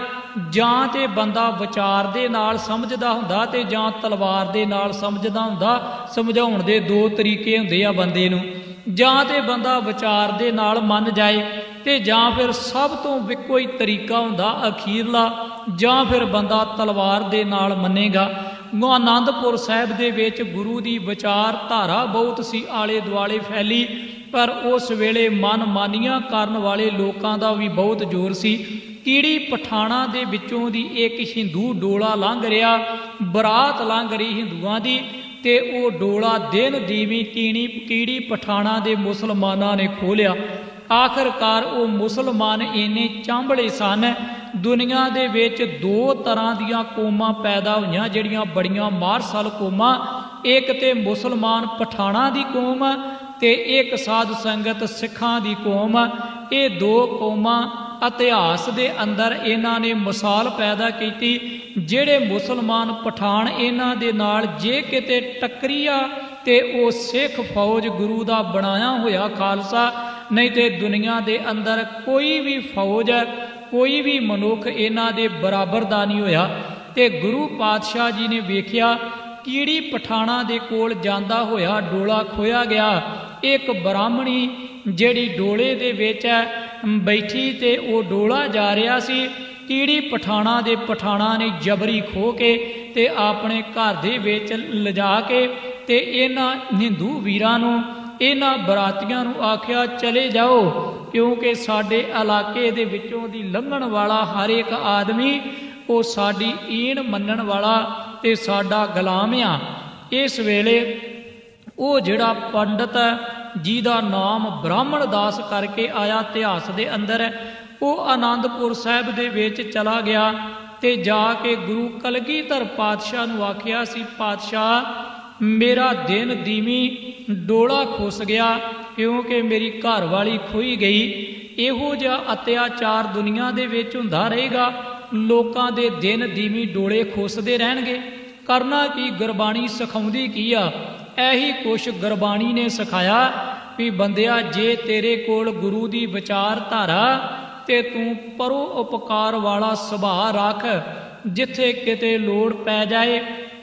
ਜਾਂ ਤੇ ਬੰਦਾ ਵਿਚਾਰ ਦੇ ਨਾਲ ਸਮਝਦਾ ਹੁੰਦਾ ਤੇ ਜਾਂ ਤਲਵਾਰ ਦੇ ਨਾਲ ਸਮਝਦਾ ਹੁੰਦਾ। ਸਮਝਾਉਣ ਦੇ ਦੋ ਤਰੀਕੇ ਹੁੰਦੇ ਆ ਬੰਦੇ ਨੂੰ, ਜਾਂ ਤੇ ਬੰਦਾ ਵਿਚਾਰ ਦੇ ਨਾਲ ਮੰਨ ਜਾਏ ਤੇ ਜਾਂ ਫਿਰ ਸਭ ਤੋਂ ਇੱਕੋ ਹੀ ਤਰੀਕਾ ਹੁੰਦਾ ਅਖੀਰਲਾ, ਜਾਂ ਫਿਰ ਬੰਦਾ ਤਲਵਾਰ ਦੇ ਨਾਲ ਮੰਨੇਗਾ। ਆਨੰਦਪੁਰ ਸਾਹਿਬ ਦੇ ਵਿੱਚ ਗੁਰੂ ਦੀ ਵਿਚਾਰ ਧਾਰਾ ਬਹੁਤ ਸੀ ਆਲੇ ਦੁਆਲੇ ਫੈਲੀ, ਪਰ ਉਸ ਵੇਲੇ ਮਨ ਮਾਨੀਆਂ ਕਰਨ ਵਾਲੇ ਲੋਕਾਂ ਦਾ ਵੀ ਬਹੁਤ ਜ਼ੋਰ ਸੀ। ਕੀੜੀ ਪਠਾਣਾ ਦੇ ਵਿੱਚੋਂ ਦੀ ਇੱਕ ਹਿੰਦੂ ਡੋਲਾ ਲੰਘ ਰਿਹਾ, ਬਰਾਤ ਲੰਘ ਰਹੀ ਹਿੰਦੂਆਂ ਦੀ, ਤੇ ਉਹ ਡੋਲਾ ਦਿਨ ਦੀਵੀਂ ਕੀੜੀ ਪਠਾਣਾ ਦੇ ਮੁਸਲਮਾਨਾਂ ਨੇ ਖੋਲਿਆ। ਆਖਰਕਾਰ ਉਹ ਮੁਸਲਮਾਨ ਇੰਨੇ ਚਾਂਬਲੇ ਸਨ, ਦੁਨੀਆ ਦੇ ਵਿੱਚ ਦੋ ਤਰ੍ਹਾਂ ਦੀਆਂ ਕੌਮਾਂ ਪੈਦਾ ਹੋਈਆਂ ਜਿਹੜੀਆਂ ਬੜੀਆਂ ਮਾਰਸ਼ਲ ਕੌਮਾਂ। ਇੱਕ ਤੇ ਮੁਸਲਮਾਨ ਪਠਾਣਾ ਦੀ ਕੌਮ ਤੇ ਇੱਕ ਸਾਧ ਸੰਗਤ ਸਿੱਖਾਂ ਦੀ ਕੌਮ। ਇਹ ਦੋ ਕੌਮਾਂ ਇਤਿਹਾਸ ਦੇ ਅੰਦਰ ਇਹਨਾਂ ਨੇ ਮਿਸਾਲ ਪੈਦਾ ਕੀਤੀ। ਜਿਹੜੇ ਮੁਸਲਮਾਨ ਪਠਾਨ ਇਹਨਾਂ ਦੇ ਨਾਲ ਜੇ ਕਿਤੇ ਟੱਕਰੀਆ ਤੇ ਉਹ ਸਿੱਖ ਫੌਜ ਗੁਰੂ ਦਾ ਬਣਾਇਆ ਹੋਇਆ ਖਾਲਸਾ, ਨਹੀਂ ਤੇ ਦੁਨੀਆ ਦੇ ਅੰਦਰ ਕੋਈ ਵੀ ਫੌਜ, ਕੋਈ ਵੀ ਮਨੁੱਖ ਇਹਨਾਂ ਦੇ ਬਰਾਬਰ ਦਾ ਨਹੀਂ ਹੋਇਆ। ਤੇ ਗੁਰੂ ਪਾਤਸ਼ਾਹ ਜੀ ਨੇ ਵੇਖਿਆ ਕੀੜੀ ਪਠਾਣਾ ਦੇ ਕੋਲ ਜਾਂਦਾ ਹੋਇਆ ਡੋਲਾ ਖੋਇਆ ਗਿਆ। ਇੱਕ ਬ੍ਰਾਹਮਣੀ ਜਿਹੜੀ ਡੋਲੇ ਦੇ ਵਿੱਚ ਬੈਠੀ ਤੇ ਉਹ ਡੋਲਾ ਜਾ ਰਿਹਾ ਸੀ, ਕੀੜੀ ਪਠਾਣਾ ਦੇ ਪਠਾਣਾ ਨੇ ਜਬਰੀ ਖੋ ਕੇ ਤੇ ਆਪਣੇ ਘਰ ਦੇ ਵਿੱਚ ਲਿਜਾ ਕੇ ਤੇ ਇਹਨਾਂ ਹਿੰਦੂ ਵੀਰਾਂ ਨੂੰ, ਇਹਨਾਂ ਬਰਾਤੀਆਂ ਨੂੰ ਆਖਿਆ ਚਲੇ ਜਾਓ, ਕਿਉਂਕਿ ਸਾਡੇ ਇਲਾਕੇ ਦੇ ਵਿੱਚੋਂ ਦੀ ਲੰਘਣ ਵਾਲਾ ਹਰ ਇੱਕ ਆਦਮੀ ਉਹ ਸਾਡੀ ਈਣ ਮੰਨਣ ਵਾਲਾ ਤੇ ਸਾਡਾ ਗੁਲਾਮ ਆ। ਇਸ ਵੇਲੇ ਉਹ ਜਿਹੜਾ ਪੰਡਤ ਜਿਹਦਾ ਨਾਮ ਬ੍ਰਾਹਮਣ ਦਾਸ ਕਰਕੇ ਆਇਆ ਇਤਿਹਾਸ ਦੇ ਅੰਦਰ, ਉਹ ਆਨੰਦਪੁਰ ਸਾਹਿਬ ਦੇ ਵਿੱਚ ਚਲਾ ਗਿਆ ਤੇ ਜਾ ਕੇ ਗੁਰੂ ਕਲਗੀਧਰ ਪਾਤਸ਼ਾਹ ਨੂੰ ਆਖਿਆ ਸੀ, ਪਾਤਸ਼ਾਹ ਮੇਰਾ ਦਿਨ ਦੀਵੀਂ ਡੋਲਾ ਖੁੱਸ ਗਿਆ ਕਿਉਂਕਿ ਮੇਰੀ ਘਰ ਵਾਲੀ ਖੋਈ ਗਈ। ਇਹੋ ਜਿਹਾ ਅਤਿਆਚਾਰ ਦੁਨੀਆ ਦੇ ਵਿੱਚ ਹੁੰਦਾ ਰਹੇਗਾ, ਲੋਕਾਂ ਦੇ ਦਿਨ ਦੀਵੀਂ ਡੋਲੇ ਖੁੱਸਦੇ ਰਹਿਣਗੇ। ਕਰਨਾ ਕੀ, ਗੁਰਬਾਣੀ ਸਿਖਾਉਂਦੀ ਕੀ ਆ? ਇਹੀ ਕੁਛ ਗੁਰਬਾਣੀ ਨੇ ਸਿਖਾਇਆ ਵੀ ਬੰਦਿਆ ਜੇ ਤੇਰੇ ਕੋਲ ਗੁਰੂ ਦੀ ਵਿਚਾਰਧਾਰਾ ਤੇ ਤੂੰ ਪਰੋ ਉਪਕਾਰ ਵਾਲਾ ਸੁਭਾਅ ਰੱਖ, ਜਿੱਥੇ ਕਿਤੇ ਲੋੜ ਪੈ ਜਾਏ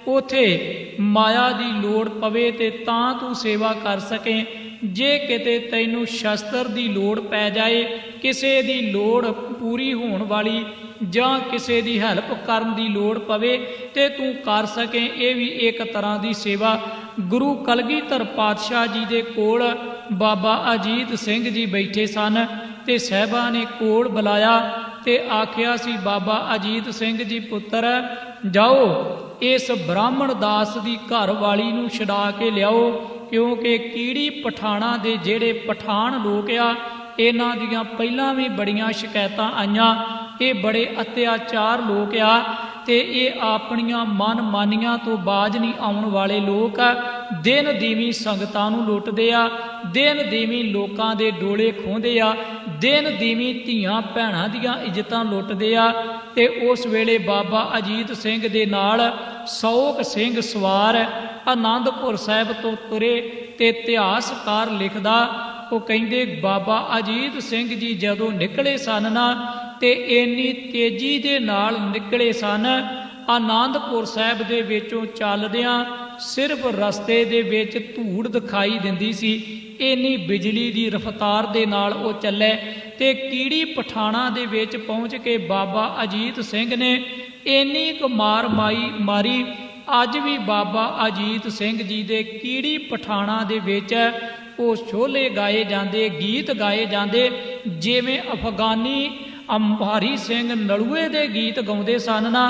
ਉਥੇ ਮਾਇਆ ਦੀ ਲੋੜ ਪਵੇ ਤੇ ਤਾਂ ਤੂੰ ਸੇਵਾ ਕਰ ਸਕੇ। ਜੇ ਕਿਤੇ ਤੈਨੂੰ ਸ਼ਸਤਰ ਦੀ ਲੋੜ ਪੈ ਜਾਏ, ਕਿਸੇ ਦੀ ਲੋੜ ਪੂਰੀ ਹੋਣ ਵਾਲੀ ਜਾਂ ਕਿਸੇ ਦੀ ਹੈਲਪ ਕਰਨ ਦੀ ਲੋੜ ਪਵੇ ਤੇ ਤੂੰ ਕਰ ਸਕੇ, ਇਹ ਵੀ ਇੱਕ ਤਰ੍ਹਾਂ ਦੀ ਸੇਵਾ। ਗੁਰੂ ਕਲਗੀਧਰ ਪਾਤਸ਼ਾਹ ਜੀ ਦੇ ਕੋਲ ਬਾਬਾ ਅਜੀਤ ਸਿੰਘ ਜੀ ਬੈਠੇ ਸਨ ਤੇ ਸਾਹਿਬਾਂ ਨੇ ਕੋਲ ਬੁਲਾਇਆ ਤੇ ਆਖਿਆ ਸੀ, ਬਾਬਾ ਅਜੀਤ ਸਿੰਘ ਜੀ ਪੁੱਤਰ ਜਾਓ ਇਸ ਬ੍ਰਾਹਮਣ ਦਾਸ ਦੀ ਘਰ ਵਾਲੀ ਨੂੰ ਛਡਾ ਕੇ ਲਿਆਓ, ਕਿਉਂਕਿ ਕੀੜੀ ਪਠਾਣਾ ਦੇ ਜਿਹੜੇ ਪਠਾਨ ਲੋਕ ਆ ਇਹਨਾਂ ਦੀਆਂ ਪਹਿਲਾਂ ਵੀ ਬੜੀਆਂ ਸ਼ਿਕਾਇਤਾਂ ਆਈਆਂ। ਇਹ ਬੜੇ ਅਤਿਆਚਾਰ ਲੋਕ ਆ ਤੇ ਇਹ ਆਪਣੀਆਂ ਮਨ ਮਾਨੀਆਂ ਤੋਂ ਬਾਜ ਨਹੀਂ ਆਉਣ ਵਾਲੇ ਲੋਕ ਆ। ਦਿਨ ਦੀਵੀਂ ਸੰਗਤਾਂ ਨੂੰ ਲੁੱਟਦੇ ਆ, ਦਿਨ ਦੀਵੀਂ ਲੋਕਾਂ ਦੇ ਡੋਲੇ ਖੋਹਦੇ ਆ, ਦਿਨ ਦੀਵੀਂ ਧੀਆਂ ਭੈਣਾਂ ਦੀਆਂ ਇੱਜ਼ਤਾਂ ਲੁੱਟਦੇ ਆ। ਤੇ ਉਸ ਵੇਲੇ ਬਾਬਾ ਅਜੀਤ ਸਿੰਘ ਦੇ ਨਾਲ 100 ਸਿੰਘ ਸਵਾਰ ਆਨੰਦਪੁਰ ਸਾਹਿਬ ਤੋਂ ਤੁਰੇ ਤੇ ਇਤਿਹਾਸਕਾਰ ਲਿਖਦਾ, ਉਹ ਕਹਿੰਦੇ ਬਾਬਾ ਅਜੀਤ ਸਿੰਘ ਜੀ ਜਦੋਂ ਨਿਕਲੇ ਸਨ ਨਾ ਤੇ ਇੰਨੀ ਤੇਜ਼ੀ ਦੇ ਨਾਲ ਨਿਕਲੇ ਸਨ, ਆਨੰਦਪੁਰ ਸਾਹਿਬ ਦੇ ਵਿੱਚੋਂ ਚੱਲਦਿਆਂ ਸਿਰਫ ਰਸਤੇ ਦੇ ਵਿੱਚ ਧੂੜ ਦਿਖਾਈ ਦਿੰਦੀ ਸੀ। ਇੰਨੀ ਬਿਜਲੀ ਦੀ ਰਫ਼ਤਾਰ ਦੇ ਨਾਲ ਉਹ ਚੱਲੇ ਤੇ ਕੀੜੀ ਪਠਾਣਾ ਦੇ ਵਿੱਚ ਪਹੁੰਚ ਕੇ ਬਾਬਾ ਅਜੀਤ ਸਿੰਘ ਨੇ ਇੰਨੀ ਕੁ ਮਾਰੀ ਅੱਜ ਵੀ ਬਾਬਾ ਅਜੀਤ ਸਿੰਘ ਜੀ ਦੇ ਕੀੜੀ ਪਠਾਣਾ ਦੇ ਵਿੱਚ ਉਹ ਛੋਲੇ ਗਾਏ ਜਾਂਦੇ, ਗੀਤ ਗਾਏ ਜਾਂਦੇ, ਜਿਵੇਂ ਅਫਗਾਨੀ ਅੰਬਾਰੀ ਸਿੰਘ ਨਲੂਏ ਦੇ ਗੀਤ ਗਾਉਂਦੇ ਸਨ ਨਾ,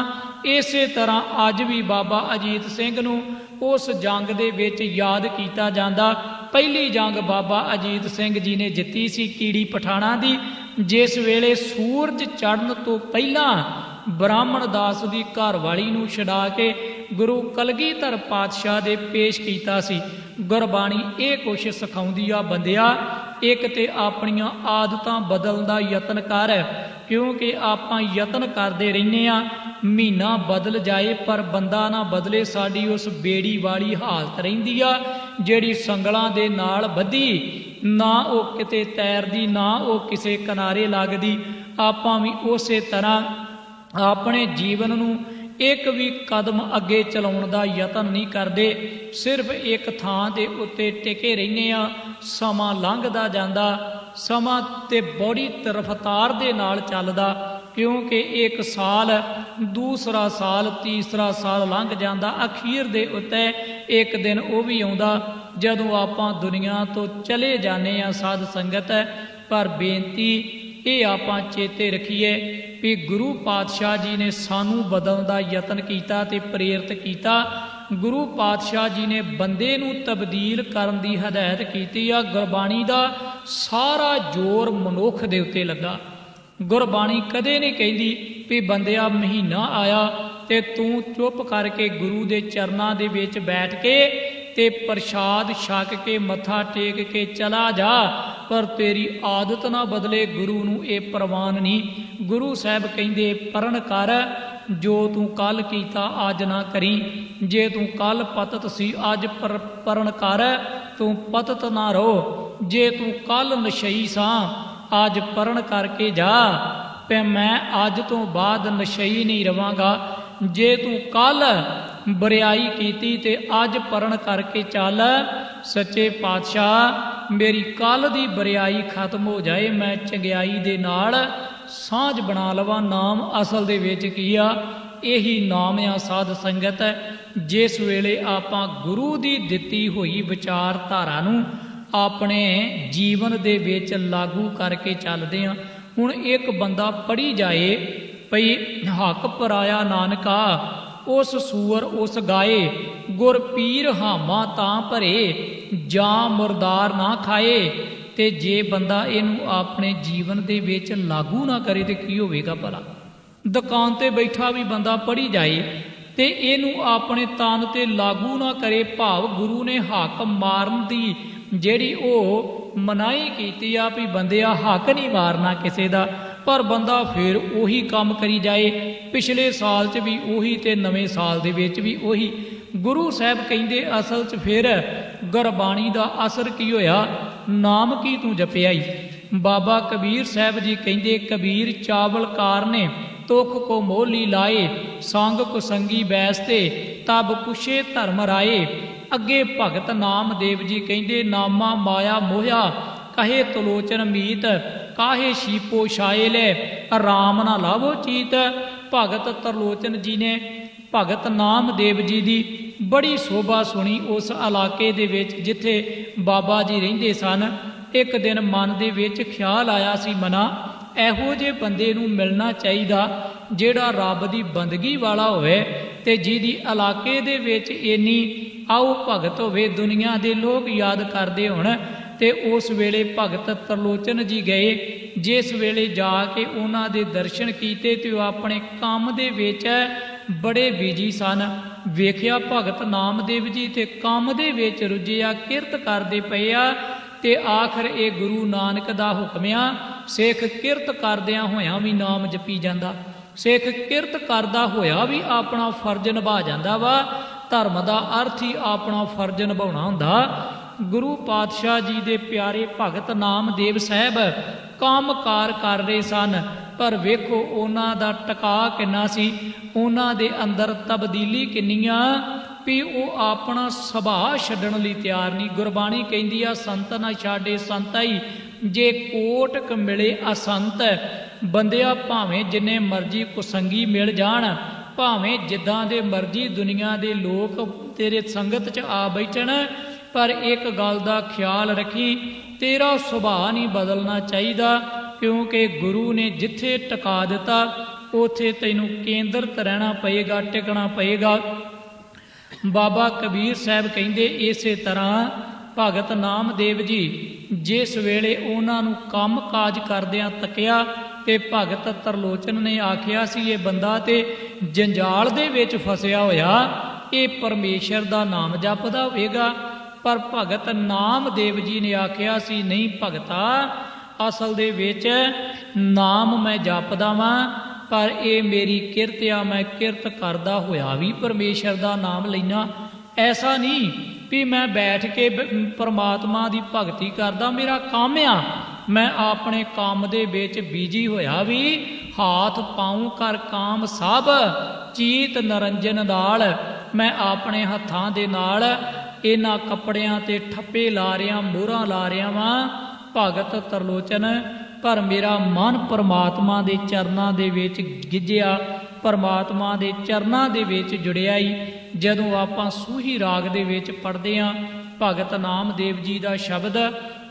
ਇਸੇ ਤਰ੍ਹਾਂ ਅੱਜ ਵੀ ਬਾਬਾ ਅਜੀਤ ਸਿੰਘ ਨੂੰ ਉਸ ਜੰਗ ਦੇ ਵਿੱਚ ਯਾਦ ਕੀਤਾ ਜਾਂਦਾ। ਪਹਿਲੀ ਜੰਗ ਬਾਬਾ ਅਜੀਤ ਸਿੰਘ ਜੀ ਨੇ ਜਿੱਤੀ ਸੀ ਕੀੜੀ ਪਠਾਣਾ ਦੀ, ਜਿਸ ਵੇਲੇ ਸੂਰਜ ਚੜ੍ਹਨ ਤੋਂ ਪਹਿਲਾਂ ਬ੍ਰਾਹਮਣ ਦਾਸ ਦੀ ਘਰਵਾਲੀ ਨੂੰ ਛਡਾ ਕੇ ਗੁਰੂ ਕਲਗੀਧਰ ਪਾਤਸ਼ਾਹ ਦੇ ਪੇਸ਼ ਕੀਤਾ ਸੀ। ਗੁਰਬਾਣੀ ਇਹ ਕੁਛ ਸਿਖਾਉਂਦੀ ਆ, ਬੰਦਿਆ ਇੱਕ ਤੇ ਆਪਣੀਆਂ ਆਦਤਾਂ ਬਦਲਣ ਦਾ ਯਤਨ ਕਰ, ਕਿਉਂਕਿ ਆਪਾਂ ਯਤਨ ਕਰਦੇ ਰਹਿੰਦੇ ਆ, ਮਹੀਨਾ ਬਦਲ ਜਾਏ ਪਰ ਬੰਦਾ ਨਾ ਬਦਲੇ। ਸਾਡੀ ਉਸ ਬੇੜੀ ਵਾਲੀ ਹਾਲਤ ਰਹਿੰਦੀ ਆ ਜਿਹੜੀ ਸੰਗਲਾਂ ਦੇ ਨਾਲ ਬੱਧੀ, ਨਾ ਉਹ ਕਿਤੇ ਤੈਰਦੀ, ਨਾ ਉਹ ਕਿਸੇ ਕਿਨਾਰੇ ਲੱਗਦੀ। ਆਪਾਂ ਵੀ ਉਸੇ ਤਰ੍ਹਾਂ ਆਪਣੇ ਜੀਵਨ ਨੂੰ ਇੱਕ ਵੀ ਕਦਮ ਅੱਗੇ ਚਲਾਉਣ ਦਾ ਯਤਨ ਨਹੀਂ ਕਰਦੇ, ਸਿਰਫ ਇੱਕ ਥਾਂ ਦੇ ਉੱਤੇ ਟਿਕੇ ਰਹਿੰਦੇ ਆ। ਸਮਾਂ ਲੰਘਦਾ ਜਾਂਦਾ, ਸਮਾਂ ਤੇ ਬੜੀ ਰਫ਼ਤਾਰ ਦੇ ਨਾਲ ਚੱਲਦਾ, ਕਿਉਂਕਿ ਇੱਕ ਸਾਲ, ਦੂਸਰਾ ਸਾਲ, ਤੀਸਰਾ ਸਾਲ ਲੰਘ ਜਾਂਦਾ। ਅਖੀਰ ਦੇ ਉੱਤੇ ਇੱਕ ਦਿਨ ਉਹ ਵੀ ਆਉਂਦਾ ਜਦੋਂ ਆਪਾਂ ਦੁਨੀਆ ਤੋਂ ਚਲੇ ਜਾਂਦੇ ਆ ਸਾਧ ਸੰਗਤ। ਪਰ ਬੇਨਤੀ ਇਹ ਆਪਾਂ ਚੇਤੇ ਰੱਖੀਏ ਵੀ ਗੁਰੂ ਪਾਤਸ਼ਾਹ ਜੀ ਨੇ ਸਾਨੂੰ ਬਦਲਣ ਦਾ ਯਤਨ ਕੀਤਾ ਤੇ ਪ੍ਰੇਰਿਤ ਕੀਤਾ। ਗੁਰੂ ਪਾਤਸ਼ਾਹ ਜੀ ਨੇ ਬੰਦੇ ਨੂੰ ਤਬਦੀਲ ਕਰਨ ਦੀ ਹਦਾਇਤ ਕੀਤੀ ਆ। ਗੁਰਬਾਣੀ ਦਾ ਸਾਰਾ ਜ਼ੋਰ ਮਨੁੱਖ ਦੇ ਉੱਤੇ ਲੱਗਾ। ਗੁਰਬਾਣੀ ਕਦੇ ਨਹੀਂ ਕਹਿੰਦੀ ਵੀ ਬੰਦਿਆ ਮਹੀਨਾ ਆਇਆ ਤੇ ਤੂੰ ਚੁੱਪ ਕਰਕੇ ਗੁਰੂ ਦੇ ਚਰਨਾਂ ਦੇ ਵਿੱਚ ਬੈਠ ਕੇ ਤੇ ਪ੍ਰਸ਼ਾਦ ਛਕ ਕੇ ਮੱਥਾ ਟੇਕ ਕੇ ਚਲਾ ਜਾ, ਪਰ ਤੇਰੀ ਆਦਤ ਨਾ ਬਦਲੇ। ਗੁਰੂ ਨੂੰ ਇਹ ਪ੍ਰਵਾਨ ਨਹੀਂ। ਗੁਰੂ ਸਾਹਿਬ ਕਹਿੰਦੇ ਪਰਨ ਕਰ, ਜੋ ਤੂੰ ਕੱਲ ਕੀਤਾ ਅੱਜ ਨਾ ਕਰੀ। ਜੇ ਤੂੰ ਕੱਲ ਪਤਤ ਸੀ ਅੱਜ ਪਰਨ ਕਰ, ਤੂੰ ਪਤਤ ਨਾ ਰਹੋ। ਜੇ ਤੂੰ ਕੱਲ ਨਸ਼ਈ ਸਾਂ ਅੱਜ ਪਰਨ ਕਰਕੇ ਜਾ, ਤੇ ਮੈਂ ਅੱਜ ਤੋਂ ਬਾਅਦ ਨਸ਼ਈ ਨਹੀਂ ਰਵਾਂਗਾ। ਜੇ ਤੂੰ ਕੱਲ ਬਰਿਆਈ ਕੀਤੀ ਤੇ ਅੱਜ ਪਰਨ ਕਰਕੇ ਚੱਲ। ਸੱਚੇ ਪਾਤਸ਼ਾਹ ਮੇਰੀ ਕੱਲ ਦੀ ਬਰਿਆਈ ਖਤਮ ਹੋ ਜਾਏ, ਮੈਂ ਚੰਗਿਆਈ ਦੇ ਨਾਲ ਸਾਂਝ ਬਣਾ ਲਵਾਂ। ਨਾਮ ਅਸਲ ਦੇ ਵਿੱਚ ਕੀ ਆ? ਇਹੀ ਨਾਮ ਆ ਸਾਧ ਸੰਗਤ। ਜਿਸ ਵੇਲੇ ਆਪਾਂ ਗੁਰੂ ਦੀ ਦਿੱਤੀ ਹੋਈ ਵਿਚਾਰਧਾਰਾ ਨੂੰ ਆਪਣੇ ਜੀਵਨ ਦੇ ਵਿੱਚ ਲਾਗੂ ਕਰਕੇ ਚੱਲਦੇ ਹਾਂ। ਹੁਣ ਇੱਕ ਬੰਦਾ ਪੜ੍ਹੀ ਜਾਏ ਭਈ ਹੱਕ ਪਰਾਇਆ ਨਾਨਕਾ, ਉਸ ਸੂਰ ਉਸ ਗਾਏ, ਗੁਰ ਪੀਰ ਹਾਮਾ ਤਾਂ ਭਰੇ, ਜਾਂ ਮੁਰਦਾਰ ਨਾ ਖਾਏ। ਤੇ ਜੇ ਬੰਦਾ ਇਹਨੂੰ ਆਪਣੇ ਜੀਵਨ ਦੇ ਵਿੱਚ ਲਾਗੂ ਨਾ ਕਰੇ ਤੇ ਕੀ ਹੋਵੇਗਾ ਭਲਾ? ਦੁਕਾਨ ਤੇ ਬੈਠਾ ਵੀ ਬੰਦਾ ਪੜ੍ਹੀ ਜਾਏ ਤੇ ਇਹਨੂੰ ਆਪਣੇ ਤਨ ਤੇ ਲਾਗੂ ਨਾ ਕਰੇ, ਭਾਵ ਗੁਰੂ ਨੇ ਹੱਕ ਮਾਰਨ ਦੀ ਜਿਹੜੀ ਉਹ ਮਨਾਹੀ ਕੀਤੀ ਆ ਵੀ ਬੰਦਿਆ ਹੱਕ ਨਹੀਂ ਮਾਰਨਾ ਕਿਸੇ ਦਾ, ਪਰ ਬੰਦਾ ਫਿਰ ਉਹੀ ਕੰਮ ਕਰੀ ਜਾਏ। ਪਿਛਲੇ ਸਾਲ 'ਚ ਵੀ ਉਹੀ ਤੇ ਨਵੇਂ ਸਾਲ ਦੇ ਵਿੱਚ ਵੀ ਉਹੀ। ਗੁਰੂ ਸਾਹਿਬ ਕਹਿੰਦੇ ਅਸਲ 'ਚ ਫਿਰ ਗੁਰਬਾਣੀ ਦਾ ਅਸਰ ਕੀ ਹੋਇਆ? ਨਾਮ ਕੀ ਤੂੰ ਜਪਿਆ ਈ। ਬਾਬਾ ਕਬੀਰ ਸਾਹਿਬ ਜੀ ਕਹਿੰਦੇ ਕਬੀਰ ਚਾਵਲ ਕਾਰ ਨੇ ਤੁਖ ਕੋ ਮੋਲੀ ਲਾਏ, ਸੰਗ ਕੁਸੰਗੀ ਬੈਸਤੇ ਤਬ ਪੁੱਛੇ ਧਰਮ ਰਾਏ। ਅੱਗੇ ਭਗਤ ਨਾਮਦੇਵ ਜੀ ਕਹਿੰਦੇ ਨਾਮਾ ਮਾਇਆ ਮੋਹਿਆ, ਕਹੇ ਤਲੋਚਨ ਮੀਤ, ਕਾਹੇ ਸ਼ੀਪੋ ਛਾਏ ਲੈ, ਆਰਾਮ ਨਾ ਲਾਵੋ ਚੀਤ। ਭਗਤ ਤਰਲੋਚਨ ਜੀ ਨੇ ਭਗਤ ਨਾਮਦੇਵ ਜੀ ਦੀ ਬੜੀ ਸ਼ੋਭਾ ਸੁਣੀ ਉਸ ਇਲਾਕੇ ਦੇ ਵਿੱਚ ਜਿੱਥੇ ਬਾਬਾ ਜੀ ਰਹਿੰਦੇ ਸਨ। ਇੱਕ ਦਿਨ ਮਨ ਦੇ ਵਿੱਚ ਖਿਆਲ ਆਇਆ ਸੀ, ਮਨਾ ਇਹੋ ਜਿਹੇ ਬੰਦੇ ਨੂੰ ਮਿਲਣਾ ਚਾਹੀਦਾ ਜਿਹੜਾ ਰੱਬ ਦੀ ਬੰਦਗੀ ਵਾਲਾ ਹੋਵੇ ਤੇ ਜਿਹਦੀ ਇਲਾਕੇ ਦੇ ਵਿੱਚ ਇੰਨੀ ਆਓ ਭਗਤ ਹੋਵੇ, ਦੁਨੀਆ ਦੇ ਲੋਕ ਯਾਦ ਕਰਦੇ ਹੋਣ। ਤੇ ਉਸ ਵੇਲੇ ਭਗਤ ਤਰਲੋਚਨ ਜੀ ਗਏ। ਜਿਸ ਵੇਲੇ ਜਾ ਕੇ ਉਹਨਾਂ ਦੇ ਦਰਸ਼ਨ ਕੀਤੇ ਤੇ ਉਹ ਆਪਣੇ ਕੰਮ ਦੇ ਵਿੱਚ ਬੜੇ ਬਿਜੀ ਸਨ। ਵੇਖਿਆ ਭਗਤ ਨਾਮਦੇਵ ਜੀ ਤੇ ਕੰਮ ਦੇ ਵਿੱਚ ਰੁੱਝਿਆ, ਕਿਰਤ ਕਰਦੇ ਪਏ ਆ। ਤੇ ਆਖਰ ਇਹ ਗੁਰੂ ਨਾਨਕ ਦਾ ਹੁਕਮ ਆ, ਸਿੱਖ ਕਿਰਤ ਕਰਦਿਆਂ ਹੋਇਆਂ ਵੀ ਨਾਮ ਜਪੀ ਜਾਂਦਾ, ਸਿੱਖ ਕਿਰਤ ਕਰਦਾ ਹੋਇਆ ਵੀ ਆਪਣਾ ਫਰਜ਼ ਨਿਭਾ ਜਾਂਦਾ ਵਾ। ਧਰਮ ਦਾ ਅਰਥ ਹੀ ਆਪਣਾ ਫਰਜ਼ ਨਿਭਾਉਣਾ ਹੁੰਦਾ। ਗੁਰੂ ਪਾਤਸ਼ਾਹ ਜੀ ਦੇ ਪਿਆਰੇ ਭਗਤ ਨਾਮਦੇਵ ਸਾਹਿਬ ਕੰਮਕਾਰ ਕਰ ਰਹੇ ਸਨ, ਪਰ ਵੇਖੋ ਉਹਨਾਂ ਦਾ ਟਿਕਾ ਕਿੰਨਾ ਸੀ, ਉਹਨਾਂ ਦੇ ਅੰਦਰ ਤਬਦੀਲੀ ਕਿੰਨੀਆਂ। ਵੀ ਉਹ ਆਪਣਾ ਸੁਭਾਅ ਛੱਡਣ ਲਈ ਤਿਆਰ ਨਹੀਂ। ਗੁਰਬਾਣੀ ਕਹਿੰਦੀ ਆ ਸੰਤ ਨਾ ਛਾੜੇ ਸੰਤਾਈ, ਜੇ ਕੋਟਕ ਮਿਲੇ ਅਸੰਤ। ਬੰਦਿਆ ਭਾਵੇਂ ਜਿੰਨੇ ਮਰਜ਼ੀ ਕੁਸੰਗੀ ਮਿਲ ਜਾਣ, ਭਾਵੇਂ ਜਿੱਦਾਂ ਦੇ ਮਰਜ਼ੀ ਦੁਨੀਆ ਦੇ ਲੋਕ ਤੇਰੇ ਸੰਗਤ 'ਚ ਆ ਬੈਠਣ, ਪਰ ਇੱਕ ਗੱਲ ਦਾ ਖਿਆਲ ਰੱਖੀ, ਤੇਰਾ ਸੁਭਾਅ ਨਹੀਂ ਬਦਲਣਾ ਚਾਹੀਦਾ, ਕਿਉਂਕਿ ਗੁਰੂ ਨੇ ਜਿੱਥੇ ਟਿਕਾ ਦਿੱਤਾ ਉੱਥੇ ਤੈਨੂੰ ਕੇਂਦਰਿਤ ਰਹਿਣਾ ਪਏਗਾ, ਟਿਕਣਾ ਪਏਗਾ। ਬਾਬਾ ਕਬੀਰ ਸਾਹਿਬ ਕਹਿੰਦੇ ਇਸੇ ਤਰ੍ਹਾਂ ਭਗਤ ਨਾਮਦੇਵ ਜੀ ਜਿਸ ਵੇਲੇ ਉਹਨਾਂ ਨੂੰ ਕੰਮ ਕਾਜ ਕਰਦਿਆਂ ਤੱਕਿਆ ਤੇ ਭਗਤ ਤਰਲੋਚਨ ਨੇ ਆਖਿਆ ਸੀ ਇਹ ਬੰਦਾ ਤੇ ਜੰਜਾਲ ਦੇ ਵਿੱਚ ਫਸਿਆ ਹੋਇਆ, ਇਹ ਪਰਮੇਸ਼ਰ ਦਾ ਨਾਮ ਜਪਦਾ ਹੋਵੇਗਾ। ਪਰ ਭਗਤ ਨਾਮਦੇਵ ਜੀ ਨੇ ਆਖਿਆ ਸੀ ਨਹੀਂ ਭਗਤਾ, ਅਸਲ ਦੇ ਵਿੱਚ ਨਾਮ ਮੈਂ ਜਪਦਾ ਵਾਂ, ਪਰ ਇਹ ਮੇਰੀ ਕਿਰਤ ਆ, ਮੈਂ ਕਿਰਤ ਕਰਦਾ ਹੋਇਆ ਵੀ ਪਰਮੇਸ਼ਰ ਦਾ ਨਾਮ ਲੈਣਾ। ਐਸਾ ਨਹੀਂ ਵੀ ਮੈਂ ਬੈਠ ਕੇ ਪਰਮਾਤਮਾ ਦੀ ਭਗਤੀ ਕਰਦਾ, ਮੇਰਾ ਕੰਮ ਆ, ਮੈਂ ਆਪਣੇ ਕੰਮ ਦੇ ਵਿੱਚ ਬੀਜੀ ਹੋਇਆ ਵੀ। ਹਾਥ ਪਾਉ ਕਰ ਕਾਮ ਸਭ ਚੀਤ ਨਰੰਜਨ ਨਾਲ, ਮੈਂ ਆਪਣੇ ਹੱਥਾਂ ਦੇ ਨਾਲ ਇਹਨਾਂ ਕੱਪੜਿਆਂ ਤੇ ਠੱਪੇ ਲਾ ਰਿਹਾ, ਮੋਹਰਾਂ ਲਾ ਰਿਹਾ ਵਾਂ ਭਗਤ ਤਰਲੋਚਨ, ਪਰ ਮੇਰਾ ਮਨ ਪਰਮਾਤਮਾ ਦੇ ਚਰਨਾਂ ਦੇ ਵਿੱਚ ਗਿੱਜਿਆ, ਪਰਮਾਤਮਾ ਦੇ ਚਰਨਾਂ ਦੇ ਵਿੱਚ ਜੁੜਿਆ ਹੀ। ਜਦੋਂ ਆਪਾਂ ਸੂਹੀ ਰਾਗ ਦੇ ਵਿੱਚ ਪੜ੍ਹਦੇ ਹਾਂ ਭਗਤ ਨਾਮਦੇਵ ਜੀ ਦਾ ਸ਼ਬਦ,